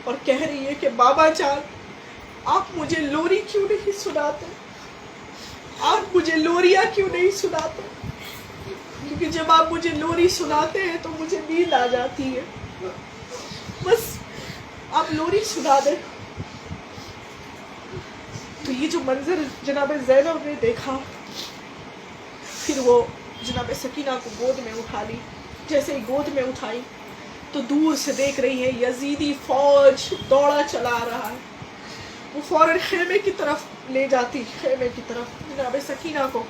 اور کہہ رہی ہے کہ بابا جان آپ مجھے لوری کیوں نہیں سناتے, آپ مجھے لوریاں کیوں نہیں سناتے, کیونکہ جب آپ مجھے لوری سناتے ہیں تو مجھے نیند آ جاتی ہے, بس آپ لوری سنا دیں. تو یہ جو منظر جناب زینب نے دیکھا, پھر وہ جناب سکینہ کو گود میں اٹھا لی. جیسے ہی گود میں اٹھائی تو دور سے دیکھ رہی ہے یزیدی فوج دوڑا چلا رہا ہے. وہ فوراً خیمے کی طرف لے جاتی, خیمے کی طرف جناب سکینہ کو,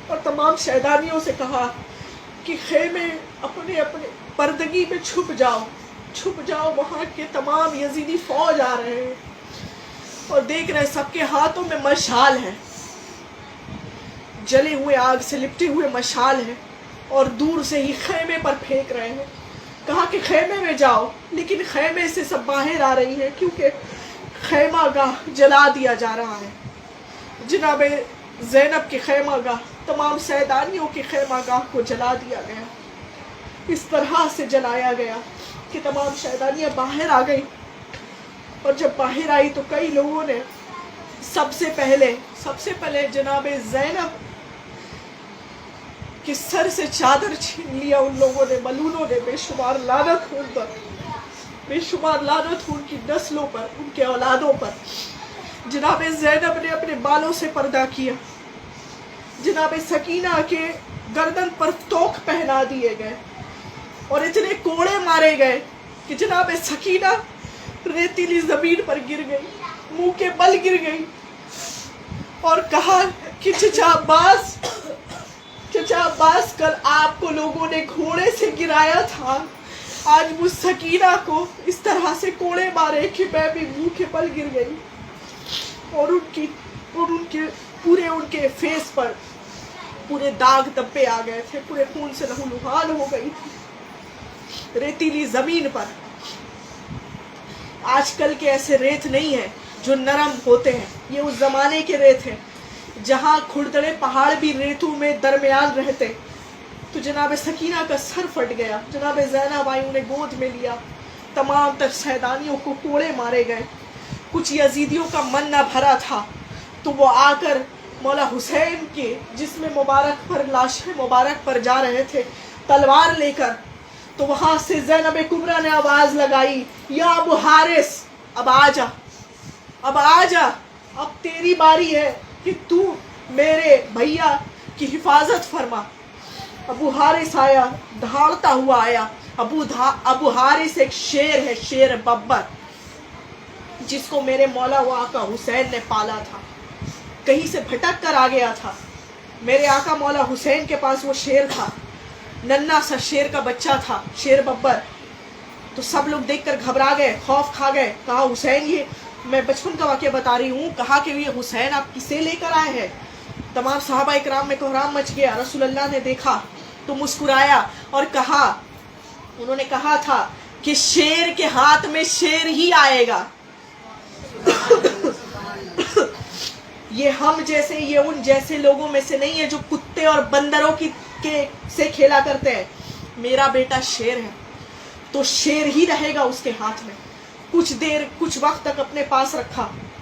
اور تمام شہدانیوں سے کہا کہ خیمے اپنے اپنے پردگی میں چھپ جاؤ, وہاں کے تمام یزیدی فوج آ رہے ہیں. اور دیکھ رہے سب کے ہاتھوں میں مشال ہے, جلے ہوئے آگ سے لپٹے ہوئے مشال ہے, اور دور سے ہی خیمے پر پھینک رہے ہیں. کہا کہ خیمے میں جاؤ, لیکن خیمے سے سب باہر آ رہی ہے کیونکہ خیمہ گاہ جلا دیا جا رہا ہے. جناب زینب کے خیمہ گاہ, تمام سیدانیوں کے خیمہ گاہ کو جلا دیا گیا. اس طرح سے جلایا گیا کہ تمام شہدانیاں باہر آ گئی. اور جب باہر آئی تو کئی لوگوں نے سب سے پہلے جناب زینب کے سر سے چادر چھین لیا. ان لوگوں نے, ملونوں نے, بے شمار لعنت ہو ان پر, بے شمار لعنت ہو ان کی نسلوں پر, ان کے اولادوں پر. جناب زینب نے اپنے بالوں سے پردہ کیا. جناب سکینہ کے گردن پر توق پہنا دیے گئے اور اتنے کوڑے مارے گئے کہ جناب سکینہ ریتیلی زمین پر گر گئی, منہ کے بل گر گئی, اور کہا کہ چچا عباس کل آپ کو لوگوں نے گھوڑے سے گرایا تھا, آج مجھ سکینہ کو اس طرح سے کوڑے مارے کہ میں بھی منہ کے بل گر گئی. اور ان کے فیس پر پورے داغ دبے آ گئے تھے, پورے خون سے لہولہان ہو گئی تھی ریتیلی زمین پر. آج کل کے ایسے ریت نہیں ہیں جو نرم ہوتے ہیں, یہ اس زمانے کے ریت ہیں جہاں کھڑدڑے پہاڑ بھی ریتوں میں درمیان رہتے. تو جناب سکینہ کا سر پھٹ گیا. جناب زینب آئی, انہیں گود میں لیا. تمام تر شہدانیوں کو کوڑے مارے گئے. کچھ یزیدیوں کا من نہ بھرا تھا تو وہ آ کر مولا حسین کے جسم مبارک پر, لاشیں مبارک پر جا رہے تھے تلوار لے کر, تو وہاں سے زینب کبریٰ نے آواز لگائی, یا ابو حارث اب آ جا, اب تیری باری ہے کہ تو میرے بھیا کی حفاظت فرما. ابو حارث آیا, دھاڑتا ہوا آیا. ابو حارث ایک شیر ہے, شیر ببر, جس کو میرے مولا و آقا حسین نے پالا تھا. کہیں سے بھٹک کر آ گیا تھا. میرے آقا مولا حسین کے پاس وہ شیر تھا, ننھا سا شیر کا بچہ تھا, شیر ببر. تو سب لوگ دیکھ کر گھبرا گئے, خوف کھا گئے. کہا حسین, یہ میں بچپن کا واقعہ بتا رہی ہوں. کہا کہ یہ حسین آپ کسے لے کر آئے ہیں؟ تمام صحابہ اکرام میں کوہرام مچ گیا. رسول اللہ نے دیکھا تو مسکرایا اور کہا, انہوں نے کہا تھا کہ شیر کے ہاتھ میں شیر ہی آئے گا. یہ ہم جیسے, یہ ان جیسے لوگوں میں سے نہیں ہے جو کتے اور بندروں سے کھیلا کرتے ہیں. میرا بیٹا شیر ہے تو شیر ہی رہے گا اس کے ہاتھ میں. کچھ وقت تک اپنے پاس رکھا.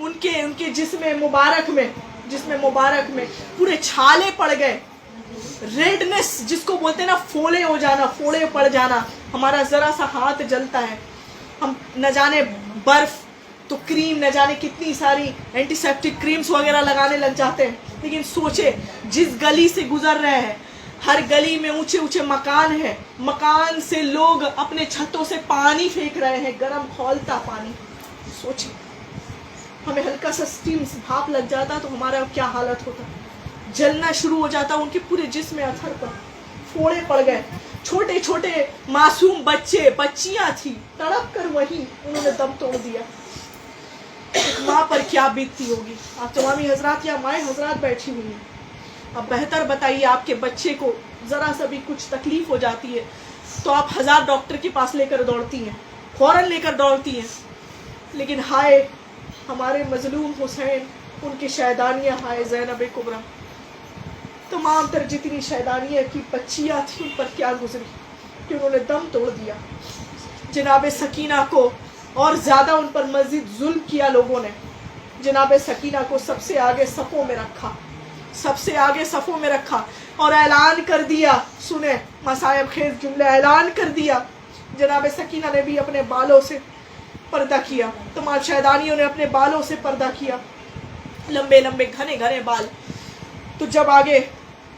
ان کے جسم مبارک میں پورے چھالے پڑ گئے. ریڈنس جس کو بولتے ہیں نا، پھوڑے ہو جانا، پھوڑے پڑ جانا. ہمارا ذرا سا ہاتھ جلتا ہے، ہم نہ جانے برف تو کریم، نہ جانے کتنی ساری اینٹی سیپٹک کریمز وغیرہ لگانے لگ جاتے ہیں. لیکن سوچے جس گلی سے گزر رہے ہیں، ہر گلی میں اونچے اونچے مکان ہیں، مکان سے لوگ اپنے چھتوں سے پانی پھینک رہے ہیں، گرم کھولتا پانی. سوچے ہمیں ہلکا سا اسٹیم بھاپ لگ جاتا تو ہمارا کیا حالت ہوتا، جلنا شروع ہو جاتا. ان کے پورے جسم میں اثر پر پھوڑے پڑ گئے. چھوٹے چھوٹے معصوم بچیاں تھیں، تڑپ کر وہی انہوں نے دم توڑ دیا. ایک ماں پر کیا بیتتی ہوگی. آپ تمامی حضرات یا مائیں حضرات بیٹھی ہوئی ہیں، اب بہتر بتائیے، آپ کے بچے کو ذرا سا بھی کچھ تکلیف ہو جاتی ہے تو آپ 1000 ڈاکٹر کے پاس لے کر دوڑتی ہیں، فوراً لے کر دوڑتی ہیں. لیکن ہائے ہمارے مظلوم حسین، ان کی شہدانیاں، ہائے زینب کبریٰ، تمام تر جتنی شہدانیاں کی بچیاں تھیں ان پر کیا گزری کہ انہوں نے دم توڑ دیا. جناب سکینہ کو اور زیادہ ان پر مزید ظلم کیا لوگوں نے. جناب سکینہ کو سب سے آگے صفوں میں رکھا اور اعلان کر دیا. سنیں مصائب خیز جملہ، اعلان کر دیا. جناب سکینہ نے بھی اپنے بالوں سے پردہ کیا، تمام شہدانیوں نے اپنے بالوں سے پردہ کیا، لمبے لمبے گھنے گھنے بال. تو جب آگے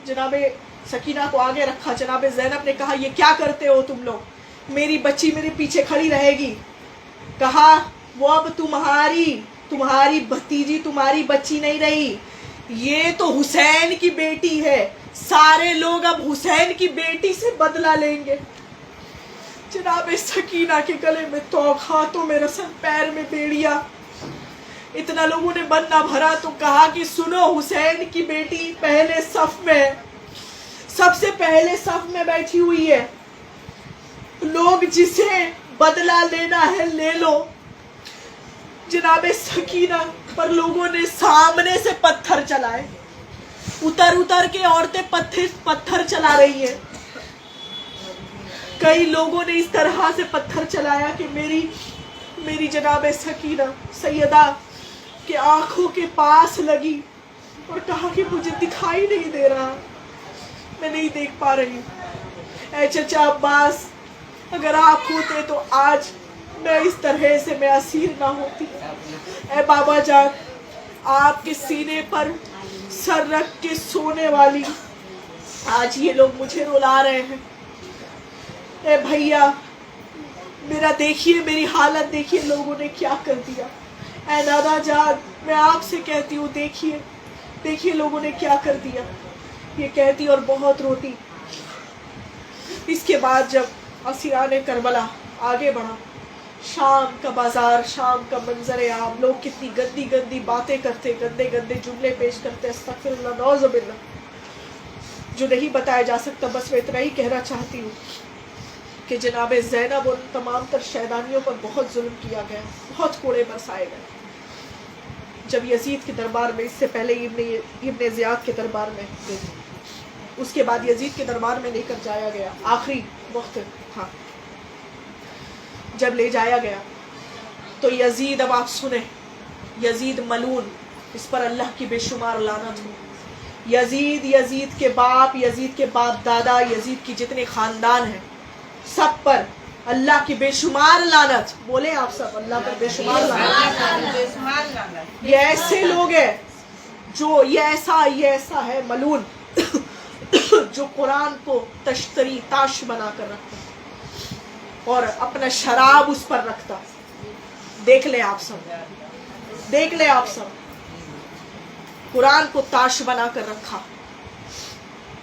جناب سکینہ کو آگے رکھا، جناب زینب نے کہا یہ کیا کرتے ہو تم لوگ، میری بچی میرے پیچھے کھڑی رہے گی. کہا وہ اب تمہاری بھتیجی، تمہاری بچی نہیں رہی، یہ تو حسین کی بیٹی ہے، سارے لوگ اب حسین کی بیٹی سے بدلہ لیں گے. جناب سکینہ کے گلے میں توق، ہاتھوں میں رسن، پیر میں بیڑیا. اتنا لوگوں نے بن نہ بھرا تو کہا کہ سنو، حسین کی بیٹی پہلے صف میں، سب سے پہلے صف میں بیٹھی ہوئی ہے، لوگ جسے بدلہ لینا ہے لے لو. جناب سکینہ پر لوگوں نے سامنے سے پتھر چلائے، اتر کے عورتیں پتھر چلا رہی ہیں. کئی لوگوں نے اس طرح سے پتھر چلایا کہ میری جناب سکینہ سیدہ کے آنکھوں کے پاس لگی اور کہا کہ مجھے دکھائی نہیں دے رہا، میں نہیں دیکھ پا رہی. اے چچا عباس، اگر آپ ہوتے تو آج میں اس طرح سے میں اسیر نہ ہوتی. اے بابا جان، آپ کے سینے پر سر رکھ کے سونے والی، آج یہ لوگ مجھے رلا رہے ہیں. اے بھیا میرا دیکھیے، میری حالت دیکھیے، لوگوں نے کیا کر دیا. اے دادا جان، میں آپ سے کہتی ہوں دیکھیے لوگوں نے کیا کر دیا. یہ کہتی اور بہت روتی. اس کے بعد جب اسیران کربلا آگے بڑھا، شام کا بازار، شام کا منظر عام، لوگ کتنی گندی گندی باتیں کرتے، گندے گندے جملے پیش کرتے، استغفر اللہ، نعوذ باللہ، جو نہیں بتایا جا سکتا. بس میں اتنا ہی کہنا چاہتی ہوں کہ جناب زینب اور تمام تر شہدانیوں پر بہت ظلم کیا گیا، بہت کوڑے برسائے گئے. جب یزید کے دربار میں، اس سے پہلے ابن زیاد کے دربار میں، اس کے بعد یزید کے دربار میں لے کر جایا گیا، آخری وقت تھا جب لے جایا گیا تو یزید، اب آپ سنیں، یزید ملعون، اس پر اللہ کی بے شمار لعنت ہو. یزید کے باپ دادا، یزید کی جتنے خاندان ہیں، سب پر اللہ کی بے شمار لعنت. بولے آپ سب، اللہ پر بے شمار لعنت. یہ ایسے لوگ ہیں جو یہ ایسا ہے ملعون جو قرآن کو تاش بنا کر رکھتا اور اپنا شراب اس پر رکھتا. دیکھ لیں آپ سب، قرآن کو تاش بنا کر رکھا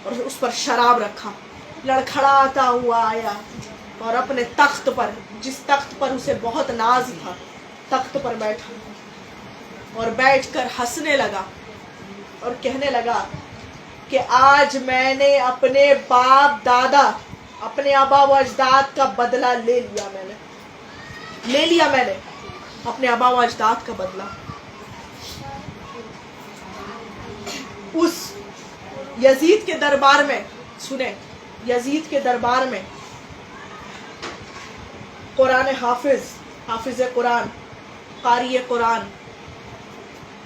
اور اس پر شراب رکھا. لڑکھڑاتا ہوا آیا اور اپنے تخت پر، جس تخت پر اسے بہت ناز تھا، تخت پر بیٹھا اور بیٹھ کر ہنسنے لگا اور کہنے لگا کہ آج میں نے اپنے باپ دادا، اپنے آبا و اجداد کا بدلہ لے لیا میں نے اپنے آبا و اجداد کا بدلہ. اس یزید کے دربار میں، سنیں، یزید کے دربار میں قرآن حافظ قرآن، قاری قرآن،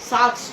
700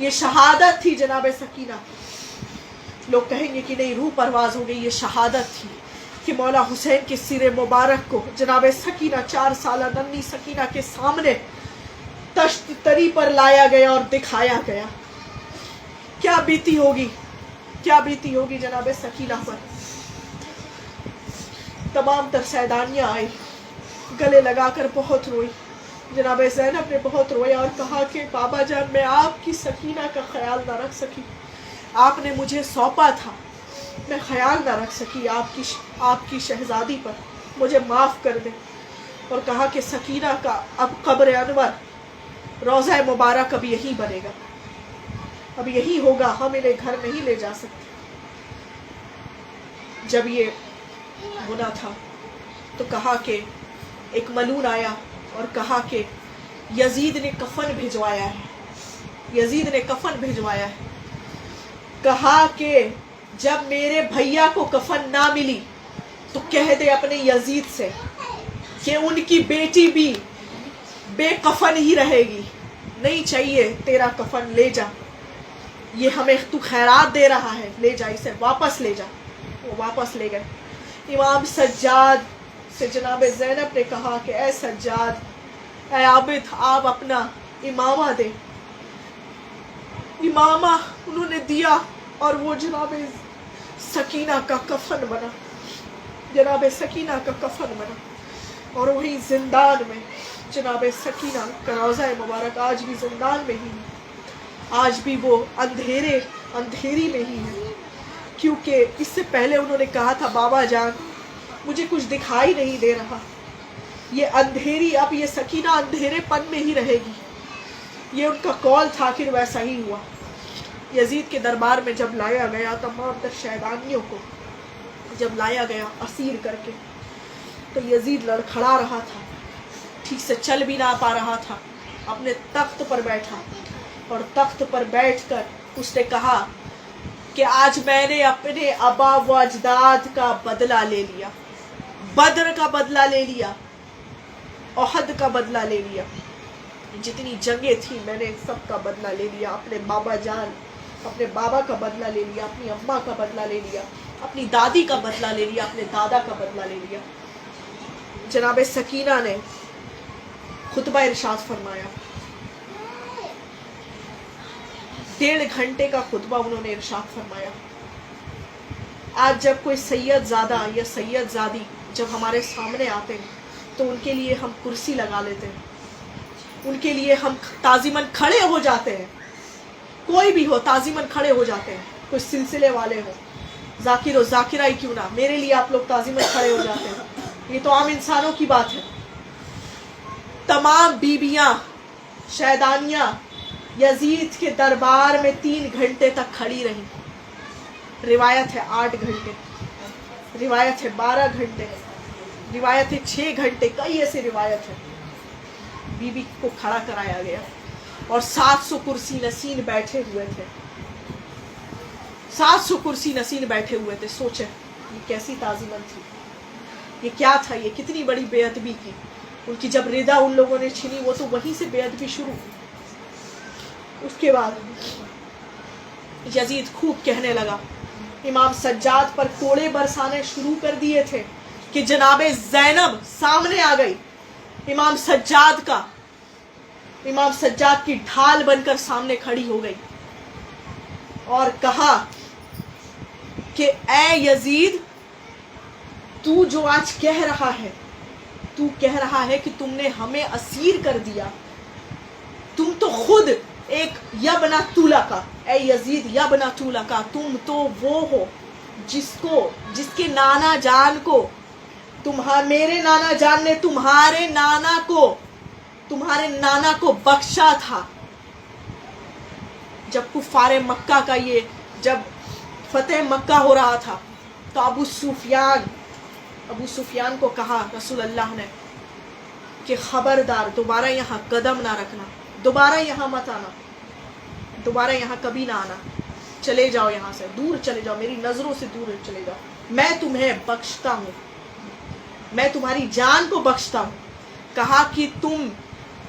یہ شہادت تھی جناب سکینہ. لوگ کہیں گے کہ نہیں روح پرواز ہو گئی، یہ شہادت تھی کہ مولا حسین کے سر مبارک کو جناب سکینہ 4 سالہ ننھی سکینہ کے سامنے تشت تری پر لایا گیا اور دکھایا گیا. کیا بیتی ہوگی، کیا بیتی ہوگی جناب سکینہ پر. تمام تر سیدانیاں آئی، گلے لگا کر بہت روئی. جناب زینب نے بہت رویا اور کہا کہ بابا جان میں آپ کی سکینہ کا خیال نہ رکھ سکی، آپ نے مجھے سونپا تھا، میں خیال نہ رکھ سکی آپ کی شہزادی پر، مجھے معاف کر دیں. اور کہا کہ سکینہ کا اب قبر انور روضہ مبارک اب یہی بنے گا، اب یہی ہوگا، ہم انہیں گھر نہیں لے جا سکتے. جب یہ ہونا تھا تو کہا کہ ایک ملون آیا اور کہا کہ یزید نے کفن بھجوایا ہے، یزید نے کفن بھجوایا ہے. کہا کہ جب میرے بھیا کو کفن نہ ملی تو کہہ دے اپنے یزید سے کہ ان کی بیٹی بھی بے کفن ہی رہے گی، نہیں چاہیے تیرا کفن، لے جا، یہ ہمیں تو خیرات دے رہا ہے، لے جا اسے، واپس لے جا. وہ واپس لے گئے. امام سجاد سے جناب زینب نے کہا کہ اے سجاد، اے عابد، آپ اپنا امامہ دے. امامہ انہوں نے دیا اور وہ جناب سکینہ کا کفن بنا، جناب سکینہ کا کفن بنا. اور وہی زندان میں جناب سکینہ کا روضہ مبارک آج بھی زندان میں ہی ہے، آج بھی وہ اندھیری میں ہی ہے. کیونکہ اس سے پہلے انہوں نے کہا تھا بابا جان مجھے کچھ دکھائی نہیں دے رہا، یہ اندھیری، اب یہ سکینہ اندھیرے پن میں ہی رہے گی. یہ ان کا قول تھا، پھر ویسا ہی ہوا. یزید کے دربار میں جب لایا گیا تمام تر شیطانیوں کو جب لایا گیا اسیر کر کے، تو یزید لڑکھڑا رہا تھا، ٹھیک سے چل بھی نہ پا رہا تھا. اپنے تخت پر بیٹھا اور تخت پر بیٹھ کر اس نے کہا کہ آج میں نے اپنے آبا و اجداد کا بدلہ لے لیا، بدر کا بدلہ لے لیا، احد کا بدلہ لے لیا، جتنی جنگیں تھیں میں نے سب کا بدلہ لے لیا. اپنے بابا جان، اپنے بابا کا بدلہ لے لیا، اپنی اماں کا بدلہ لے لیا، اپنی دادی کا بدلہ لے لیا، اپنے دادا کا بدلہ لے لیا. جناب سکینہ نے خطبہ ارشاد فرمایا، 1.5 گھنٹے کا خطبہ انہوں نے ارشاد فرمایا. آج جب کوئی سید زادہ یا سید زادی جب ہمارے سامنے آتے ہیں تو ان کے لیے ہم کرسی لگا لیتے ہیں، ان کے لیے ہم تعظیماً کھڑے ہو جاتے ہیں. کوئی بھی ہو تعظیماً کھڑے ہو جاتے ہیں، کوئی سلسلے والے ہو، ذاکر و ذاکرہ ہی کیوں نہ، میرے لیے آپ لوگ تعظیماً کھڑے ہو جاتے ہیں. یہ تو عام انسانوں کی بات ہے. تمام بیبیاں شیدانیاں یزید کے دربار میں 3 گھنٹے تک کھڑی رہیں. روایت ہے 8 گھنٹے، روایت ہے 12 گھنٹے، روایت ہے 6 گھنٹے، کئی ایسی روایت ہے. بی بی کو کھڑا کرایا گیا اور 700 کرسی نشین بیٹھے ہوئے تھے، 700 کرسی نشین بیٹھے ہوئے تھے. سوچیں یہ کیسی تعظیمن تھی، یہ کیا تھا، یہ کتنی بڑی بے ادبی کی. ان کی جب ردا ان لوگوں نے چھینی وہ تو وہیں سے بے ادبی شروع. اس کے بعد یزید خوب کہنے لگا، امام سجاد پر کوڑے برسانے شروع کر دیے تھے کہ جناب زینب سامنے آ گئی. امام سجاد کی ڈھال بن کر سامنے کھڑی ہو گئی اور کہا کہ اے یزید، تو جو آج کہہ رہا ہے، تو کہہ رہا ہے کہ تم نے ہمیں اسیر کر دیا، تم تو خود ایک یبنا طولقہ، اے یزید یبنا طولقہ، تم تو وہ ہو جس کے نانا جان کو میرے نانا جان نے تمہارے نانا کو بخشا تھا. جب کفار مکہ کا جب فتح مکہ ہو رہا تھا تو ابو سفیان کو کہا رسول اللہ نے کہ خبردار دوبارہ یہاں قدم نہ رکھنا، دوبارہ یہاں مت آنا، دوبارہ یہاں کبھی نہ آنا، چلے جاؤ یہاں سے، دور چلے جاؤ، میری نظروں سے دور چلے جاؤ، میں تمہیں بخشتا ہوں، میں تمہاری جان کو بخشتا ہوں. کہا کہ تم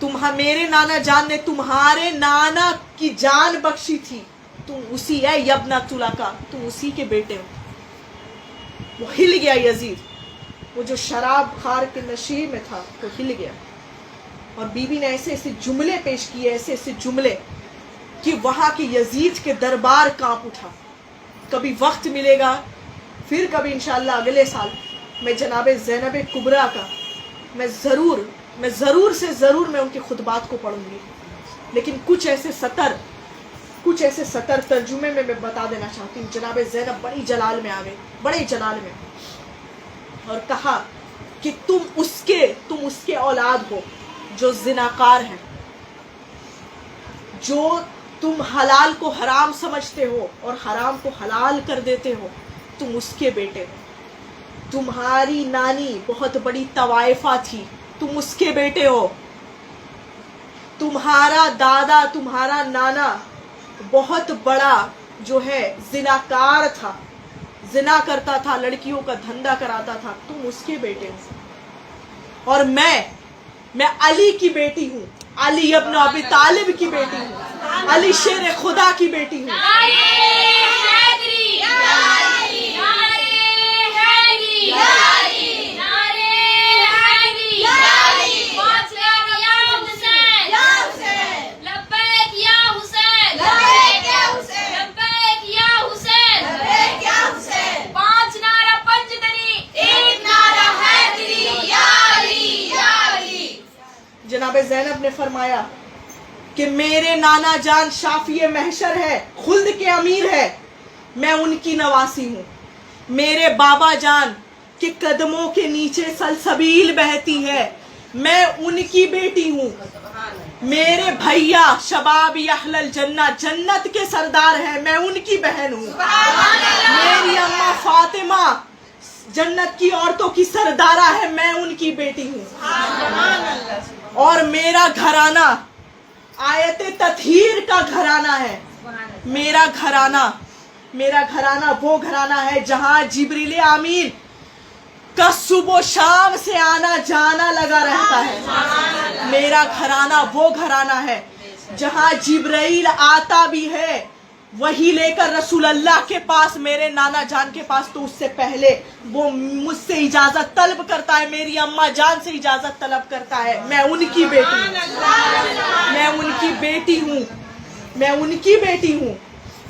میرے نانا جان نے تمہارے نانا کی جان بخشی تھی، تم اسی ہے یبنا کا، تم اسی کے بیٹے ہو۔ وہ ہل گیا یزید، وہ جو شراب خار کے نشے میں تھا وہ ہل گیا، اور بی بی نے ایسے ایسے جملے پیش کیے، ایسے ایسے جملے کہ وہاں کے یزید کے دربار کانپ اٹھا۔ کبھی وقت ملے گا، پھر کبھی انشاءاللہ اگلے سال میں جناب زینب کبریٰ کا میں ضرور سے ضرور میں ان کے خطبات کو پڑھوں گی، لیکن کچھ ایسے سطر ترجمے میں بتا دینا چاہتی ہوں۔ جناب زینب بڑی جلال میں آ گئی، بڑے جلال میں، اور کہا کہ تم اس کے اولاد ہو جو زناکار ہے، جو تم حلال کو حرام سمجھتے ہو اور حرام کو حلال کر دیتے ہو، تم اس کے بیٹے ہو۔ تمہاری نانی بہت بڑی طوائفہ تھی، تم اس کے بیٹے ہو۔ تمہارا دادا، تمہارا نانا بہت بڑا جو ہے زناکار تھا، زنا کرتا تھا، لڑکیوں کا دھندا کراتا تھا، تم اس کے بیٹے ہو۔ اور میں علی کی بیٹی ہوں، علی ابن ابی طالب کی بیٹی ہوں، علی شیر خدا کی بیٹی ہوں۔ جناب زینب نے فرمایا کہ میرے نانا جان شافی محشر ہے، خلد کے امیر ہے، میں ان کی نواسی ہوں۔ میرے بابا جان کے قدموں کے نیچے سلسبیل بہتی ہے، میں ان کی بیٹی ہوں۔ میرے بھیا شباب اہل الجنہ، جنت کے سردار ہیں، میں ان کی بہن ہوں۔ میری اماں فاطمہ جنت کی عورتوں کی سردارہ ہے، میں ان کی بیٹی ہوں۔ اور میرا گھرانہ آیت تطہیر کا گھرانہ ہے۔ میرا گھرانہ وہ گھرانہ ہے جہاں جبریل امین کا صبح و شام سے آنا جانا لگا رہتا ہے۔ میرا گھرانہ وہ گھرانہ ہے جہاں جبرائیل آتا بھی ہے، وہی لے کر رسول اللہ کے پاس، میرے نانا جان کے پاس، تو اس سے پہلے وہ مجھ سے اجازت طلب کرتا ہے، میری اماں جان سے اجازت طلب کرتا ہے۔ میں ان کی بیٹی ہوں، میں ان کی بیٹی ہوں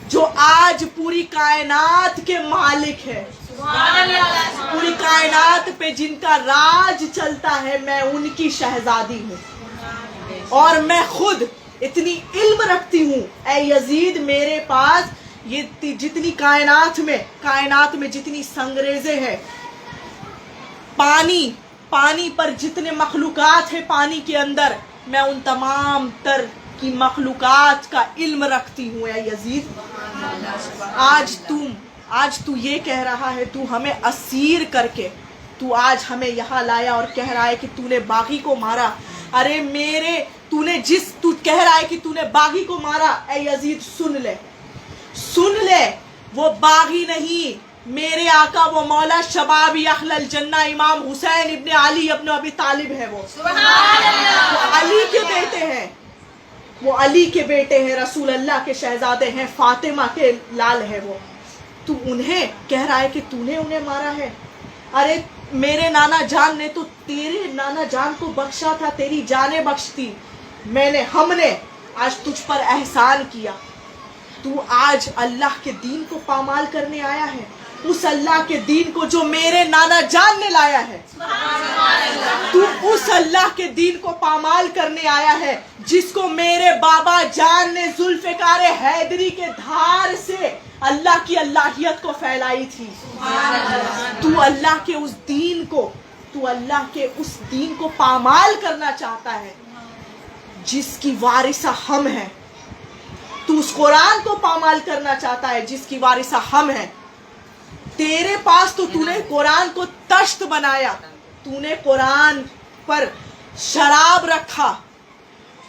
جو آج پوری کائنات کے مالک ہے، پوری کائنات پہ جن کا راج چلتا ہے، میں ان کی شہزادی ہوں۔ اور میں خود اتنی علم رکھتی ہوں، اے یزید، میرے پاس یہ جتنی کائنات میں جتنی سنگریزیں ہیں، پانی پر جتنے مخلوقات ہیں پانی کے اندر، میں ان تمام تر کی مخلوقات کا علم رکھتی ہوں۔ اے یزید، آج تو یہ کہہ رہا ہے، تو ہمیں اسیر کر کے تو آج ہمیں یہاں لایا اور کہہ رہا ہے کہ تو نے باغی کو مارا۔ ارے تو کہہ رہا ہے کہ تو نے باغی کو مارا، اے یزید سن لے، وہ باغی نہیں، میرے آقا وہ مولا شباب اہل الجنہ امام حسین ابن علی ابن ابی طالب ہے، وہ علی کے بیٹے ہیں، وہ علی کے بیٹے ہیں، رسول اللہ کے شہزادے ہیں، فاطمہ کے لال ہے وہ۔ تو انہیں کہہ رہا ہے کہ تو نے انہیں مارا ہے۔ ارے میرے نانا جان نے تو تیرے نانا جان کو بخشا تھا، تیری جانیں بخشتی، ہم نے آج تجھ پر احسان کیا، تو آج اللہ کے دین کو پامال کرنے آیا ہے، اس اللہ کے دین کو جو میرے نانا جان نے لایا ہے، تو اس اللہ کے دین کو پامال کرنے آیا ہے جس کو میرے بابا جان نے ذوالفقار حیدری کے دھار سے اللہ کی اللہیت کو پھیلائی تھی۔ تو اللہ کے اس دین کو پامال کرنا چاہتا ہے جس کی وارثہ ہم ہیں، تو اس قرآن کو پامال کرنا چاہتا ہے جس کی وارثہ ہم ہیں۔ تیرے پاس تو نے قرآن کو تشت بنایا، تو نے قرآن پر شراب رکھا۔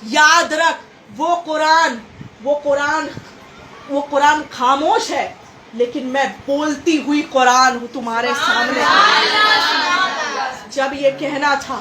یاد رکھ، وہ قرآن خاموش ہے، لیکن میں بولتی ہوئی قرآن ہوں تمہارے سامنے۔ جب یہ کہنا تھا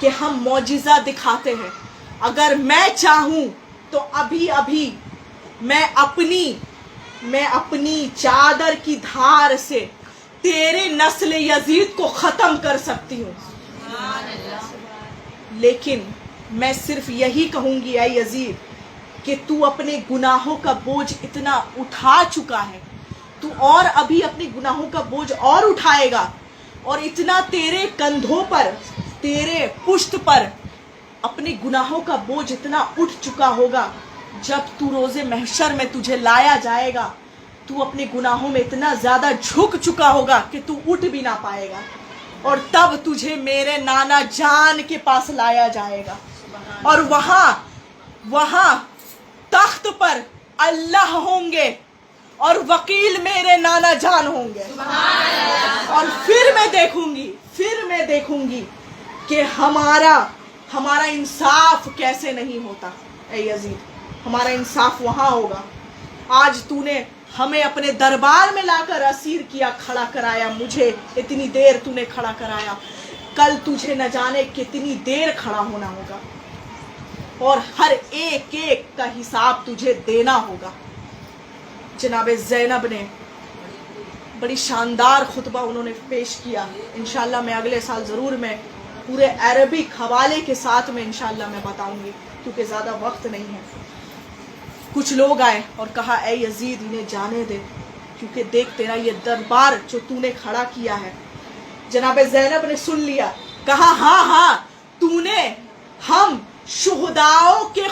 کہ ہم معجزہ دکھاتے ہیں. اگر میں چاہوں تو ابھی ابھی میں اپنی چادر کی دھار سے تیرے نسل یزید کو ختم کر سکتی ہوں. لیکن میں صرف یہی کہوں گی اے یزید کہ تو اپنے گناہوں کا بوجھ اتنا اٹھا چکا ہے، تو اور ابھی اپنے گناہوں کا بوجھ اور اٹھائے گا، اور اتنا تیرے کندھوں پر، تیرے پشت پر اپنے گناہوں کا بوجھ اتنا اٹھ چکا ہوگا. جب تو روز محشر میں تجھے لایا جائے گا تو اپنے گناہوں میں اتنا زیادہ جھک چکا ہوگا کہ تو اٹھ بھی نہ پائے گا، اور تب تجھے میرے نانا جان کے پاس لایا جائے گا، اور وہاں تخت پر اللہ ہوں گے اور وکیل میرے نانا جان ہوں گے. اور پھر میں دیکھوں گی کہ ہمارا انصاف کیسے نہیں ہوتا. اے یزید، ہمارا انصاف وہاں ہوگا. آج تو نے ہمیں اپنے دربار میں لا کر اسیر کیا، کھڑا کرایا، مجھے اتنی دیر تو نے کھڑا کرایا، کل تجھے نہ جانے کتنی دیر کھڑا ہونا ہوگا، اور ہر ایک کا حساب تجھے دینا ہوگا. جناب زینب نے بڑی شاندار خطبہ انہوں نے پیش کیا. انشاءاللہ میں اگلے سال ضرور میں پورے عربک حوالے کے ساتھ میں انشاءاللہ میں بتاؤں گی، کیونکہ زیادہ وقت نہیں ہے. کچھ لوگ آئے اور کہا اے یزید انہیں جانے دے، کیونکہ دیکھ تیرا یہ دربار جو تو نے کھڑا کیا ہے. جناب زینب نے سن لیا، کہا ہاں تو نے ہم شہداؤں کے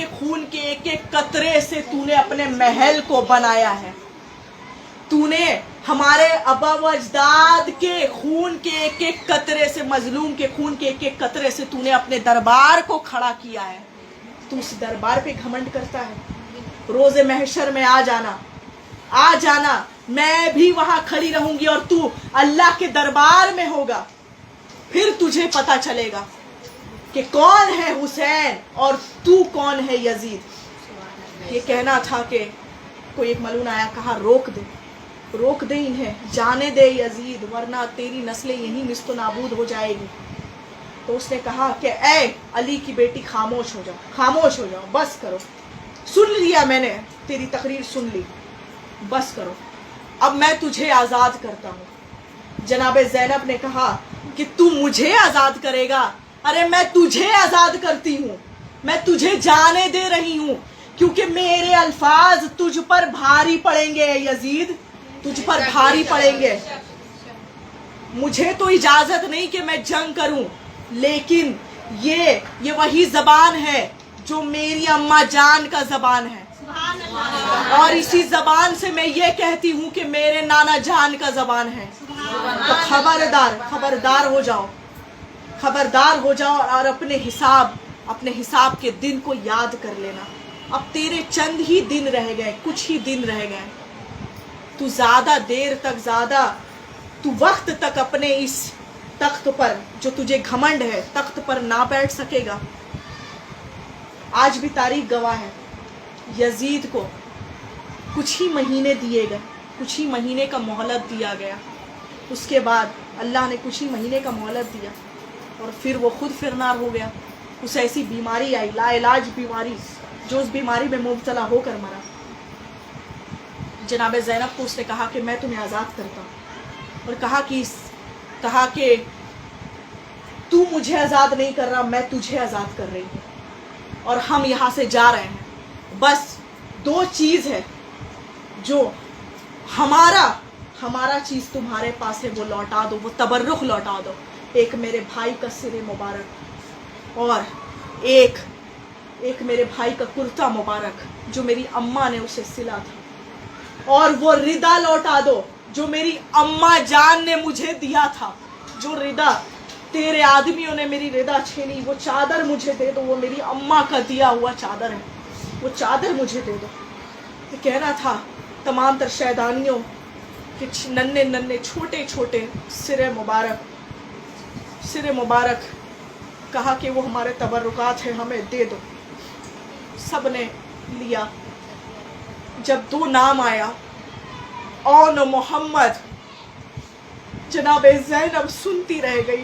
خون کے ایک ایک قطرے سے تو نے اپنے محل کو بنایا ہے. تو نے ہمارے آبا و اجداد کے خون کے ایک ایک قطرے سے، مظلوم کے خون کے ایک ایک قطرے سے تو نے اپنے دربار کو کھڑا کیا ہے. تو اس دربار پہ گھمنڈ کرتا ہے. روز محشر میں آ جانا، میں بھی وہاں کھڑی رہوں گی اور تو اللہ کے دربار میں ہوگا. پھر تجھے پتا چلے گا کہ کون ہے حسین اور تو کون ہے یزید. یہ کہنا تھا کہ کوئی ایک ملون آیا، کہا روک دے انہیں، جانے دے یزید، ورنہ تیری نسلیں یہیں نیست و نابود ہو جائے گی. تو اس نے کہا کہ اے علی کی بیٹی خاموش ہو جاؤ، بس کرو، سن لیا میں نے، تیری تقریر سن لی، بس کرو، اب میں تجھے آزاد کرتا ہوں. جناب زینب نے کہا کہ تو مجھے آزاد کرے گا؟ ارے میں تجھے آزاد کرتی ہوں، میں تجھے جانے دے رہی ہوں، کیونکہ میرے الفاظ تجھ پر بھاری پڑیں گے یزید، تجھ پر بھاری پڑیں گے. مجھے تو اجازت نہیں کہ میں جنگ کروں، لیکن یہ وہی زبان ہے جو میری اماں جان کا زبان ہے، اور اسی زبان سے میں یہ کہتی ہوں کہ میرے نانا جان کا زبان ہے. تو خبردار ہو جاؤ اور اپنے حساب کے دن کو یاد کر لینا. اب تیرے چند ہی دن رہ گئے، کچھ ہی دن رہ گئے. تو زیادہ دیر تک، تو وقت تک اپنے اس تخت پر جو تجھے گھمنڈ ہے، تخت پر نہ بیٹھ سکے گا. آج بھی تاریخ گواہ ہے، یزید کو کچھ ہی مہینے دیے گئے، کچھ ہی مہینے کا مہلت دیا گیا. اس کے بعد اللہ نے کچھ ہی مہینے کا مہلت دیا اور پھر وہ خود فرنار ہو گیا. اسے ایسی بیماری آئی، لا علاج بیماری، جو اس بیماری میں مبتلا ہو کر مرا. جناب زینب کو اس نے کہا کہ میں تمہیں آزاد کرتا ہوں، اور کہا کہ تو مجھے آزاد نہیں کر رہا، میں تجھے آزاد کر رہی ہوں، اور ہم یہاں سے جا رہے ہیں. بس 2 چیز ہے جو ہمارا چیز تمہارے پاس ہے، وہ لوٹا دو، وہ تبرک لوٹا دو. ایک میرے بھائی کا سر مبارک، اور ایک میرے بھائی کا کرتا مبارک جو میری اماں نے اسے سلا تھا، اور وہ ردا لوٹا دو جو میری اماں جان نے مجھے دیا تھا. جو ردا تیرے آدمیوں نے میری ردا چھینی، وہ چادر مجھے دے دو، وہ میری اماں کا دیا ہوا چادر ہے، وہ چادر مجھے دے دو. یہ کہنا تھا تمام تر شیدانیوں کہ ننھے چھوٹے سر مبارک کہا کہ وہ ہمارے تبرکات ہیں، ہمیں دے دو. سب نے لیا. جب 2 نام آیا، اون محمد، جناب زینب سنتی رہ گئی.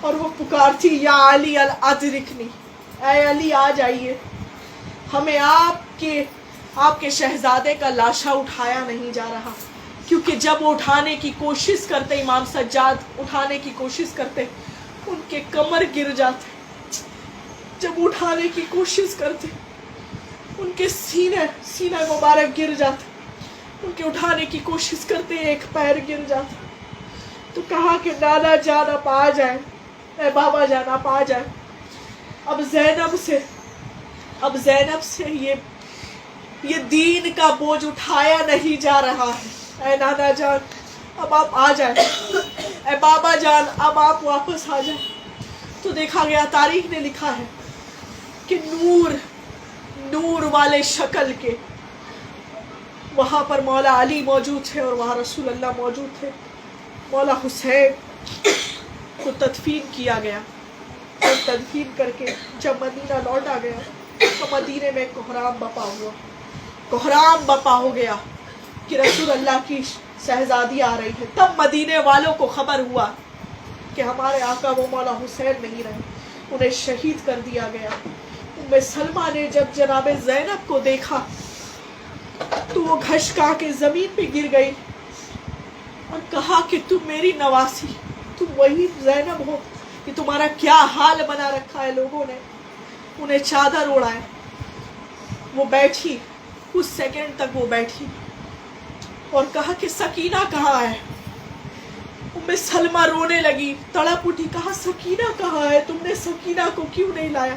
اور وہ پکارتی یا علی الادرکنی، اے علی آ جائیے، ہمیں آپ کے شہزادے کا لاشا اٹھایا نہیں جا رہا، کیونکہ جب وہ اٹھانے کی کوشش کرتے، امام سجاد اٹھانے کی کوشش کرتے، ان کے کمر گر جاتے، جب اٹھانے کی کوشش کرتے ان کے سینہ مبارک گر جاتا، ان کے اٹھانے کی کوشش کرتے ایک پیر گر جاتا، تو کہا کہ نانا جان آپ آ جائیں، اے بابا جان آپ آ جائیں، اب زینب سے یہ دین کا بوجھ اٹھایا نہیں جا رہا ہے، اے نانا جان اب آپ آ جائیں، اے بابا جان اب آپ واپس آ جائیں۔ تو دیکھا گیا، تاریخ نے لکھا ہے کہ نور والے شکل کے وہاں پر مولا علی موجود تھے اور وہاں رسول اللہ موجود تھے۔ مولا حسین کو تدفین کیا گیا، اور تدفین کر کے جب مدینہ لوٹا گیا تو مدینے میں کوہرام بپا ہو گیا کہ رسول اللہ کی شہزادی آ رہی ہے۔ تب مدینے والوں کو خبر ہوا کہ ہمارے آقا وہ مولا حسین نہیں رہے، انہیں شہید کر دیا گیا۔ ام سلمہ نے جب جناب زینب کو دیکھا تو وہ گھشکا کے زمین پہ گر گئی اور کہا کہ تم میری نواسی، تم وہی زینب ہو، کہ تمہارا کیا حال بنا رکھا ہے لوگوں نے۔ انہیں چادر اڑائے، وہ بیٹھی، کچھ سیکنڈ تک وہ بیٹھی اور کہا کہ سکینہ کہاں ہے؟ ام سلمہ رونے لگی، تڑپ اٹھی، کہا سکینہ کہاں ہے؟ تم نے سکینہ کو کیوں نہیں لایا؟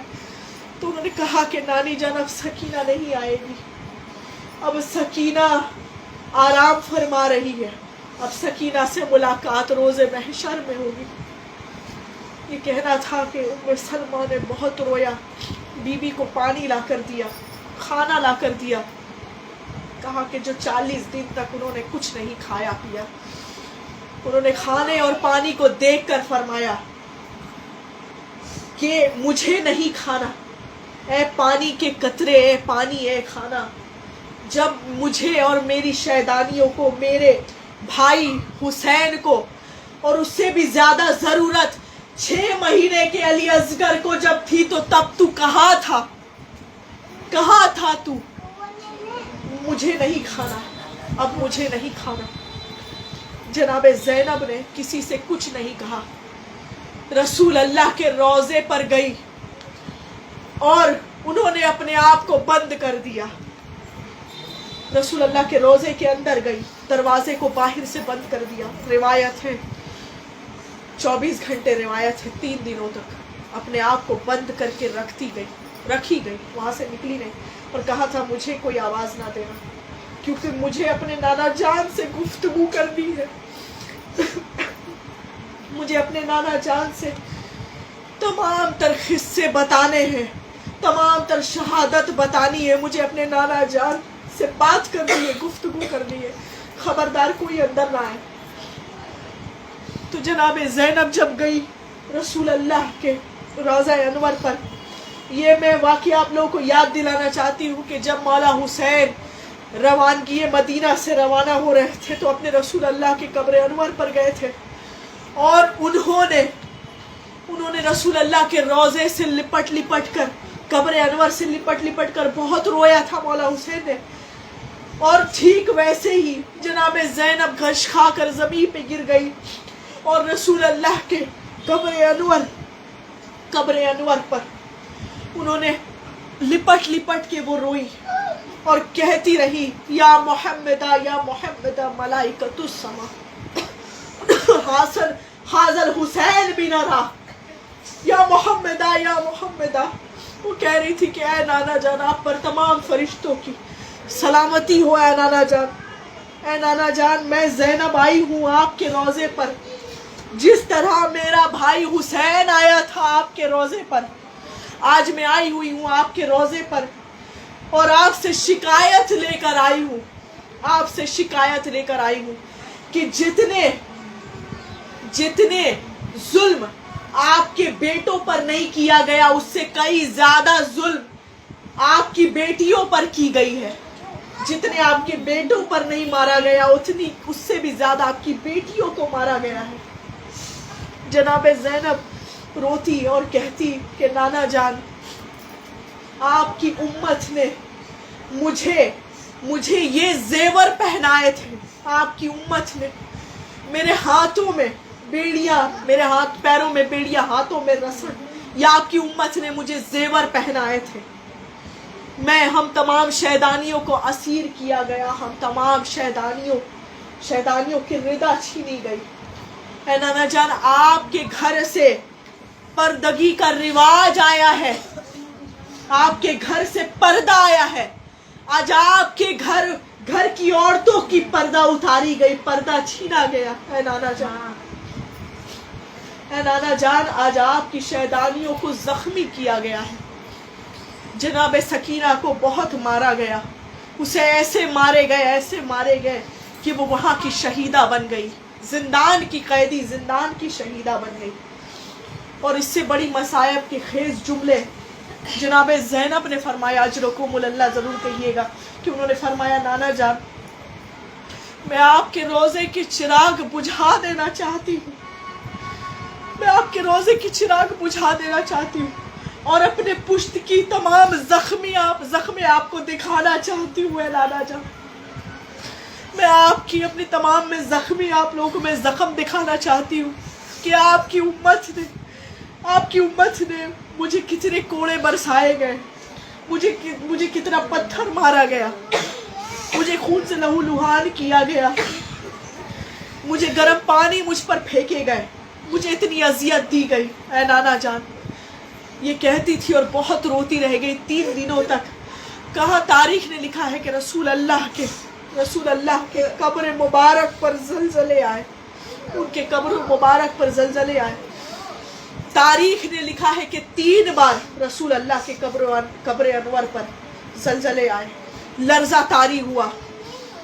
تو انہوں نے کہا کہ نانی جان اب سکینہ نہیں آئے گی، اب سکینہ آرام فرما رہی ہے، اب سکینہ سے ملاقات روز محشر میں ہوگی۔ یہ کہنا تھا کہ ام سلمہ نے بہت رویا، بی بی کو پانی لا کر دیا، کھانا لا کر دیا، کہا کہ جو 40 دن تک انہوں نے کچھ نہیں کھایا پیا، انہوں نے کھانے اور پانی کو دیکھ کر فرمایا کہ مجھے نہیں کھانا، اے پانی کے قطرے، اے پانی، اے کھانا، جب مجھے اور میری شیدانیوں کو، میرے بھائی حسین کو، اور اس سے بھی زیادہ ضرورت 6 مہینے کے علی اصغر کو جب تھی تو تب تو کہاں تھا تو؟ مجھے نہیں کھانا، اب مجھے نہیں کھانا۔ جناب زینب نے کسی سے کچھ نہیں کہا، رسول اللہ کے روضے پر گئی اور انہوں نے اپنے آپ کو بند کر دیا۔ رسول اللہ کے روضے کے اندر گئی، دروازے کو باہر سے بند کر دیا۔ روایت ہے 24 گھنٹے، روایت ہے 3 دنوں تک اپنے آپ کو بند کر کے رکھی گئی، وہاں سے نکلی نہیں، اور کہا تھا مجھے کوئی آواز نہ دینا، کیونکہ مجھے اپنے نانا جان سے گفتگو کرنی ہے، مجھے اپنے نانا جان سے تمام تر قصے بتانے ہیں، تمام تر شہادت بتانی ہے، مجھے اپنے نانا جان سے بات کرنی ہے، گفتگو کرنی ہے، خبردار کوئی اندر نہ آئے۔ تو جناب زینب جب گئی رسول اللہ کے روضہ انور پر، یہ میں واقعہ آپ لوگوں کو یاد دلانا چاہتی ہوں کہ جب مولا حسین روانگی مدینہ سے روانہ ہو رہے تھے تو اپنے رسول اللہ کے قبر انور پر گئے تھے، اور انہوں نے رسول اللہ کے روضے سے لپٹ کر، قبر انور سے لپٹ کر بہت رویا تھا مولا حسین نے، اور ٹھیک ویسے ہی جناب زینب گھش کھا کر زمین پہ گر گئی اور رسول اللہ کے قبر انور پر انہوں نے لپٹ کے وہ روئی اور کہتی رہی یا محمدہ یا محمدہ ملائکۃ السما حاضر حسین بھی نہ رہا، یا محمدہ یا محمدہ۔ وہ کہہ رہی تھی کہ اے نانا جان آپ پر تمام فرشتوں کی سلامتی ہو، اے نانا جان، اے نانا جان، میں زینب آئی ہوں آپ کے روضے پر، جس طرح میرا بھائی حسین آیا تھا آپ کے روضے پر، آج میں آئی ہوئی ہوں آپ کے روضے پر، اور آپ سے شکایت لے کر آئی ہوں کہ جتنے ظلم آپ کے بیٹوں پر نہیں کیا گیا اس سے کئی زیادہ ظلم آپ کی بیٹیوں پر کی گئی ہے، جتنے آپ کے بیٹوں پر نہیں مارا گیا اس سے بھی زیادہ آپ کی بیٹیوں کو مارا گیا ہے۔ جناب زینب روتی اور کہتی کہ نانا جان آپ کی امت نے مجھے یہ زیور پہنائے تھے، آپ کی امت نے میرے ہاتھوں میں بیڑیاں، میرے پیروں میں بیڑیاں، ہاتھوں میں رسن، یا آپ کی امت نے مجھے زیور پہنائے تھے. ہم تمام شیطانیوں کو اسیر کیا گیا، ہم تمام شیطانیوں کی ردا چھینی گئی. اے نانا جان آپ کے گھر سے پردگی کا رواج آیا ہے، آپ کے گھر سے پردہ آیا ہے. آج آپ کے گھر کی عورتوں کی پردہ اتاری گئی، پردہ چھینا گیا. اے نانا جان آج آپ کی شیطانیوں کو زخمی کیا گیا ہے. جناب سکینہ کو بہت مارا گیا، اسے ایسے مارے گئے کہ وہ وہاں کی شہیدہ بن گئی، زندان کی قیدی، زندان کی شہیدہ بن گئی. اور اس سے بڑی مصائب کے خیز جملے جناب زینب نے فرمایا، اجرکم اللہ ضرور کہیے گا، کہ انہوں نے فرمایا نانا جان میں آپ کے روزے کی چراغ بجھا دینا چاہتی ہوں، میں آپ کے روزے کی چراغ بجھا دینا چاہتی ہوں اور اپنے پشت کی تمام زخمی آپ کو دکھانا چاہتی ہوں. اے نانا جان میں آپ کی اپنی تمام میں زخمی آپ لوگوں میں زخم دکھانا چاہتی ہوں کہ آپ کی امت نے مجھے کتنے کوڑے برسائے گئے، مجھے کتنا پتھر مارا گیا، مجھے خون سے لہو لہان کیا گیا، مجھے گرم پانی مجھ پر پھینکے گئے، مجھے اتنی اذیت دی گئی. اے نانا جان یہ کہتی تھی اور بہت روتی رہ گئی 3 دنوں تک. کہاں تاریخ نے لکھا ہے کہ رسول اللہ کے قبر مبارک پر زلزلے آئے، ان کے قبر مبارک پر زلزلے آئے. تاریخ نے لکھا ہے کہ 3 بار رسول اللہ کے قبر انور پر زلزلے آئے، لرزہ طاری ہوا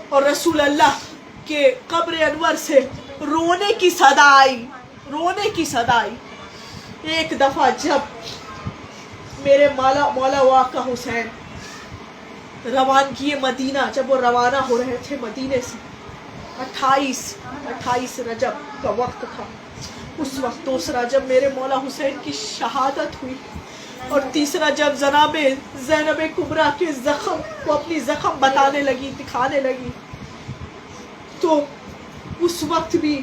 اور رسول اللہ کے قبر انور سے رونے کی صدا آئی. ایک دفعہ جب میرے مولا واقع حسین روانگی مدینہ، جب وہ روانہ ہو رہے تھے مدینے سے، 28 رجب کا وقت تھا اس وقت. دوسرا جب میرے مولا حسین کی شہادت ہوئی، اور تیسرا جب جناب زینب کبریٰ کے زخم کو اپنی زخم بتانے لگی، دکھانے لگی، تو اس وقت بھی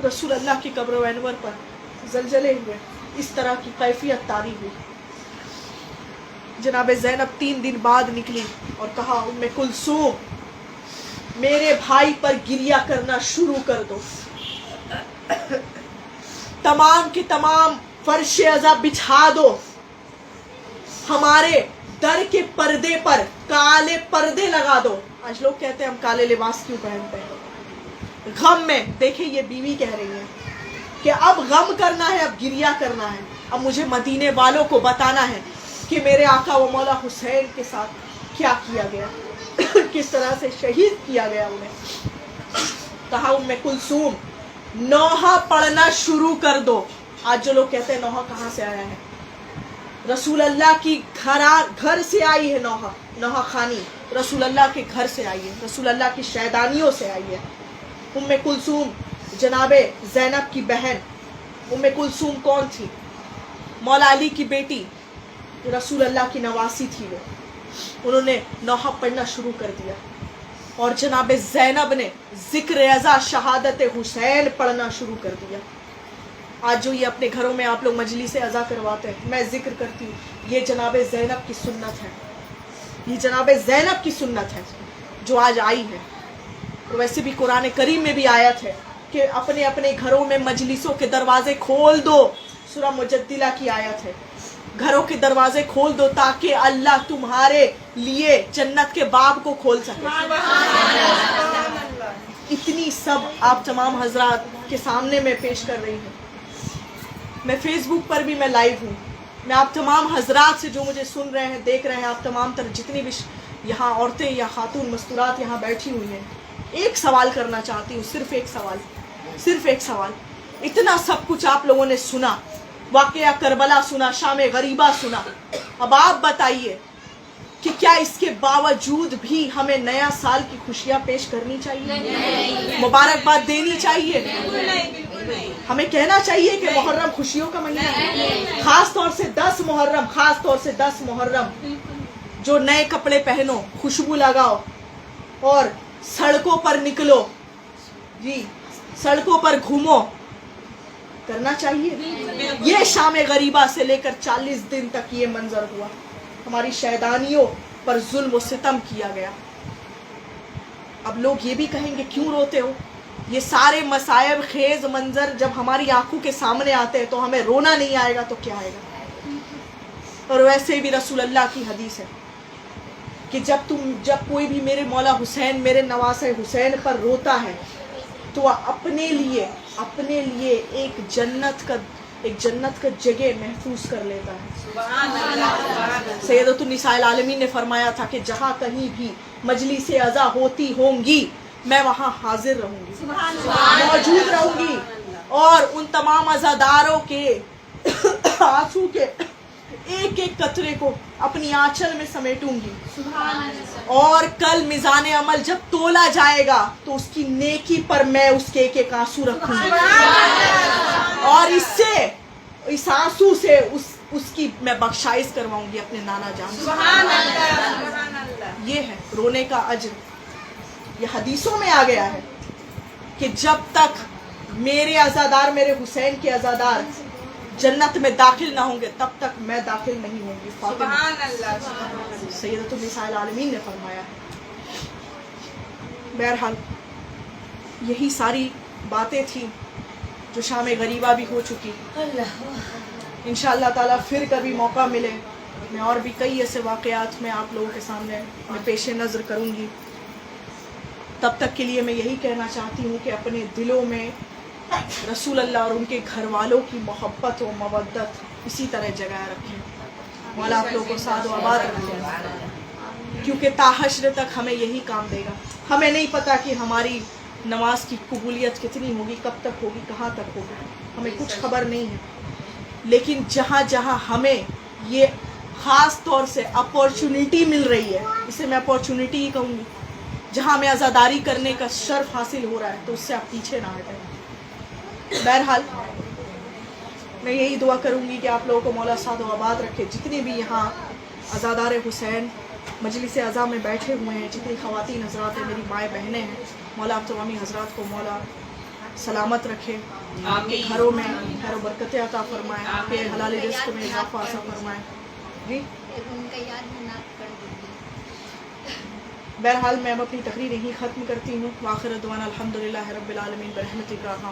رسول اللہ کی قبر انور پر زلزلے ہوئے. اس طرح کی کیفیت طاری ہوئی. جناب زینب 3 دن بعد نکلی اور کہا ام کلثوم میرے بھائی پر گریہ کرنا شروع کر دو، تمام کے تمام فرش عزا بچھا دو، ہمارے در کے پردے پر کالے پردے لگا دو. آج لوگ کہتے ہیں ہم کالے لباس کیوں پہنتے ہیں؟ غم میں. دیکھیں یہ بیوی کہہ رہی ہے کہ اب غم کرنا ہے، اب گریہ کرنا ہے، اب مجھے مدینے والوں کو بتانا ہے کہ میرے آقا و مولا حسین کے ساتھ کیا کیا گیا، کس طرح سے شہید کیا گیا انہیں. کہا ام کلثوم نوحہ پڑھنا شروع کر دو. آج جو لوگ کہتے ہیں نوحہ کہاں سے آیا ہے، رسول اللہ کی گھر سے آئی ہے. نوحہ خانی رسول اللہ کے گھر سے آئی ہے، رسول اللہ کی شیطانیوں سے آئی ہے. ام کلثوم جناب زینب کی بہن. ام کلثوم کون تھی؟ مولا علی کی بیٹی، رسول اللہ کی نواسی تھی وہ. انہوں نے نوحہ پڑھنا شروع کر دیا اور جناب زینب نے ذکر ازا شہادت حسین پڑھنا شروع کر دیا. آج جو یہ اپنے گھروں میں آپ لوگ مجلس ازا کرواتے ہیں، میں ذکر کرتی ہوں، یہ جناب زینب کی سنت ہے، یہ جناب زینب کی سنت ہے جو آج آئی ہے. ویسے بھی قرآن کریم میں بھی آیت ہے کہ اپنے اپنے گھروں میں مجلسوں کے دروازے کھول دو. سورہ مجدلہ کی آیت ہے، گھروں کے دروازے کھول دو تاکہ اللہ تمہارے لیے جنت کے باب کو کھول سکے. اتنی سب آپ تمام حضرات کے سامنے میں پیش کر رہی ہوں. میں فیس بک پر بھی میں لائیو ہوں. میں آپ تمام حضرات سے جو مجھے سن رہے ہیں، دیکھ رہے ہیں، آپ تمام تر جتنی بھی یہاں عورتیں یا خاتون مستورات یہاں بیٹھی ہوئی ہیں، ایک سوال کرنا چاہتی ہوں، صرف ایک سوال. اتنا سب کچھ آپ لوگوں نے سنا، واقعہ کربلا سنا، شام غریبہ سنا. اب آپ بتائیے کہ کیا اس کے باوجود بھی ہمیں نیا سال کی خوشیاں پیش کرنی چاہیے، مبارکباد دینی چاہیے؟ ہمیں کہنا چاہیے کہ محرم خوشیوں کا مہینہ ہے. خاص طور سے 10 محرم، خاص طور سے 10 محرم جو نئے کپڑے پہنو، خوشبو لگاؤ اور سڑکوں پر نکلو، جی سڑکوں پر گھومو، کرنا چاہیے. یہ شام غریبہ سے لے کر 40 دن تک یہ منظر ہوا. ہماری شیطانیوں پر ظلم و ستم کیا گیا. اب لوگ یہ بھی کہیں گے کیوں روتے ہو؟ یہ سارے مصائب خیز منظر جب ہماری آنکھوں کے سامنے آتے ہیں تو ہمیں رونا نہیں آئے گا تو کیا آئے گا؟ اور ویسے بھی رسول اللہ کی حدیث ہے کہ جب کوئی بھی میرے مولا حسین، میرے نواسہ حسین پر روتا ہے تو اپنے لیے ایک جنت کا جگہ محفوظ کر لیتا ہے. سیدۃ النساء العالمین نے فرمایا تھا کہ جہاں کہیں بھی مجلس عزا ہوتی ہوں گی میں وہاں حاضر رہوں گی، موجود رہوں گی، اور ان تمام عزاداروں کے آنسو کے ایک ایک قطرے کو اپنی آنچل میں سمیٹوں گی. اور کل میزان عمل جب تولا جائے گا تو اس کی نیکی پر میں اس کے ایک ایک آنسو رکھوں گی، اور اس آنسو سے اس کی میں بخشائش کرواؤں گی اپنے نانا جان سے. یہ ہے رونے کا اجر. یہ حدیثوں میں آ گیا ہے کہ جب تک میرے عزادار، میرے حسین کے عزادار جنت میں داخل نہ ہوں گے تب تک میں داخل نہیں ہوں گی. فاطمہ سیدۃ النساء العالمین نے فرمایا ہے. بہرحال یہی ساری باتیں تھیں جو شام غریبہ بھی ہو چکی. انشاءاللہ تعالیٰ پھر کبھی موقع ملے میں اور بھی کئی ایسے واقعات میں آپ لوگوں کے سامنے میں پیش نظر کروں گی. تب تک کے لیے میں یہی کہنا چاہتی ہوں کہ اپنے دلوں میں رسول اللہ اور ان کے گھر والوں کی محبت و مودت اسی طرح جگائے رکھیں. مولا آپ لوگوں کو سعد و آباد رکھیں، کیونکہ تا حشر تک ہمیں یہی کام دے گا. ہمیں نہیں پتا کہ ہماری نماز کی قبولیت کتنی ہوگی، کب تک ہوگی، کہاں تک ہوگی، ہمیں کچھ خبر نہیں ہے. لیکن جہاں جہاں ہمیں یہ خاص طور سے اپورچونٹی مل رہی ہے، اسے میں اپورچونٹی ہی کہوں گی، جہاں ہمیں عزاداری کرنے کا شرف حاصل ہو رہا ہے تو اس سے آپ پیچھے نہ ہٹیں. بہرحال میں یہی دعا کروں گی کہ آپ لوگوں کو مولا سعد و آباد رکھے. جتنے بھی یہاں عزادار حسین مجلس عزا میں بیٹھے ہوئے ہیں، جتنی خواتین حضرات ہیں، میری مائیں بہنیں ہیں، مولا آپ تمامی حضرات کو مولا سلامت رکھے، آپ کے گھروں میں خیر و برکتیں عطا فرمائے، آپ کے حلال رزق میں اضافہ عطا فرمائے. جی بہرحال میں اب اپنی تقریر یہیں ختم کرتی ہوں. وآخر دعوانا الحمدللہ رب العالمین برحمتک یا ارحم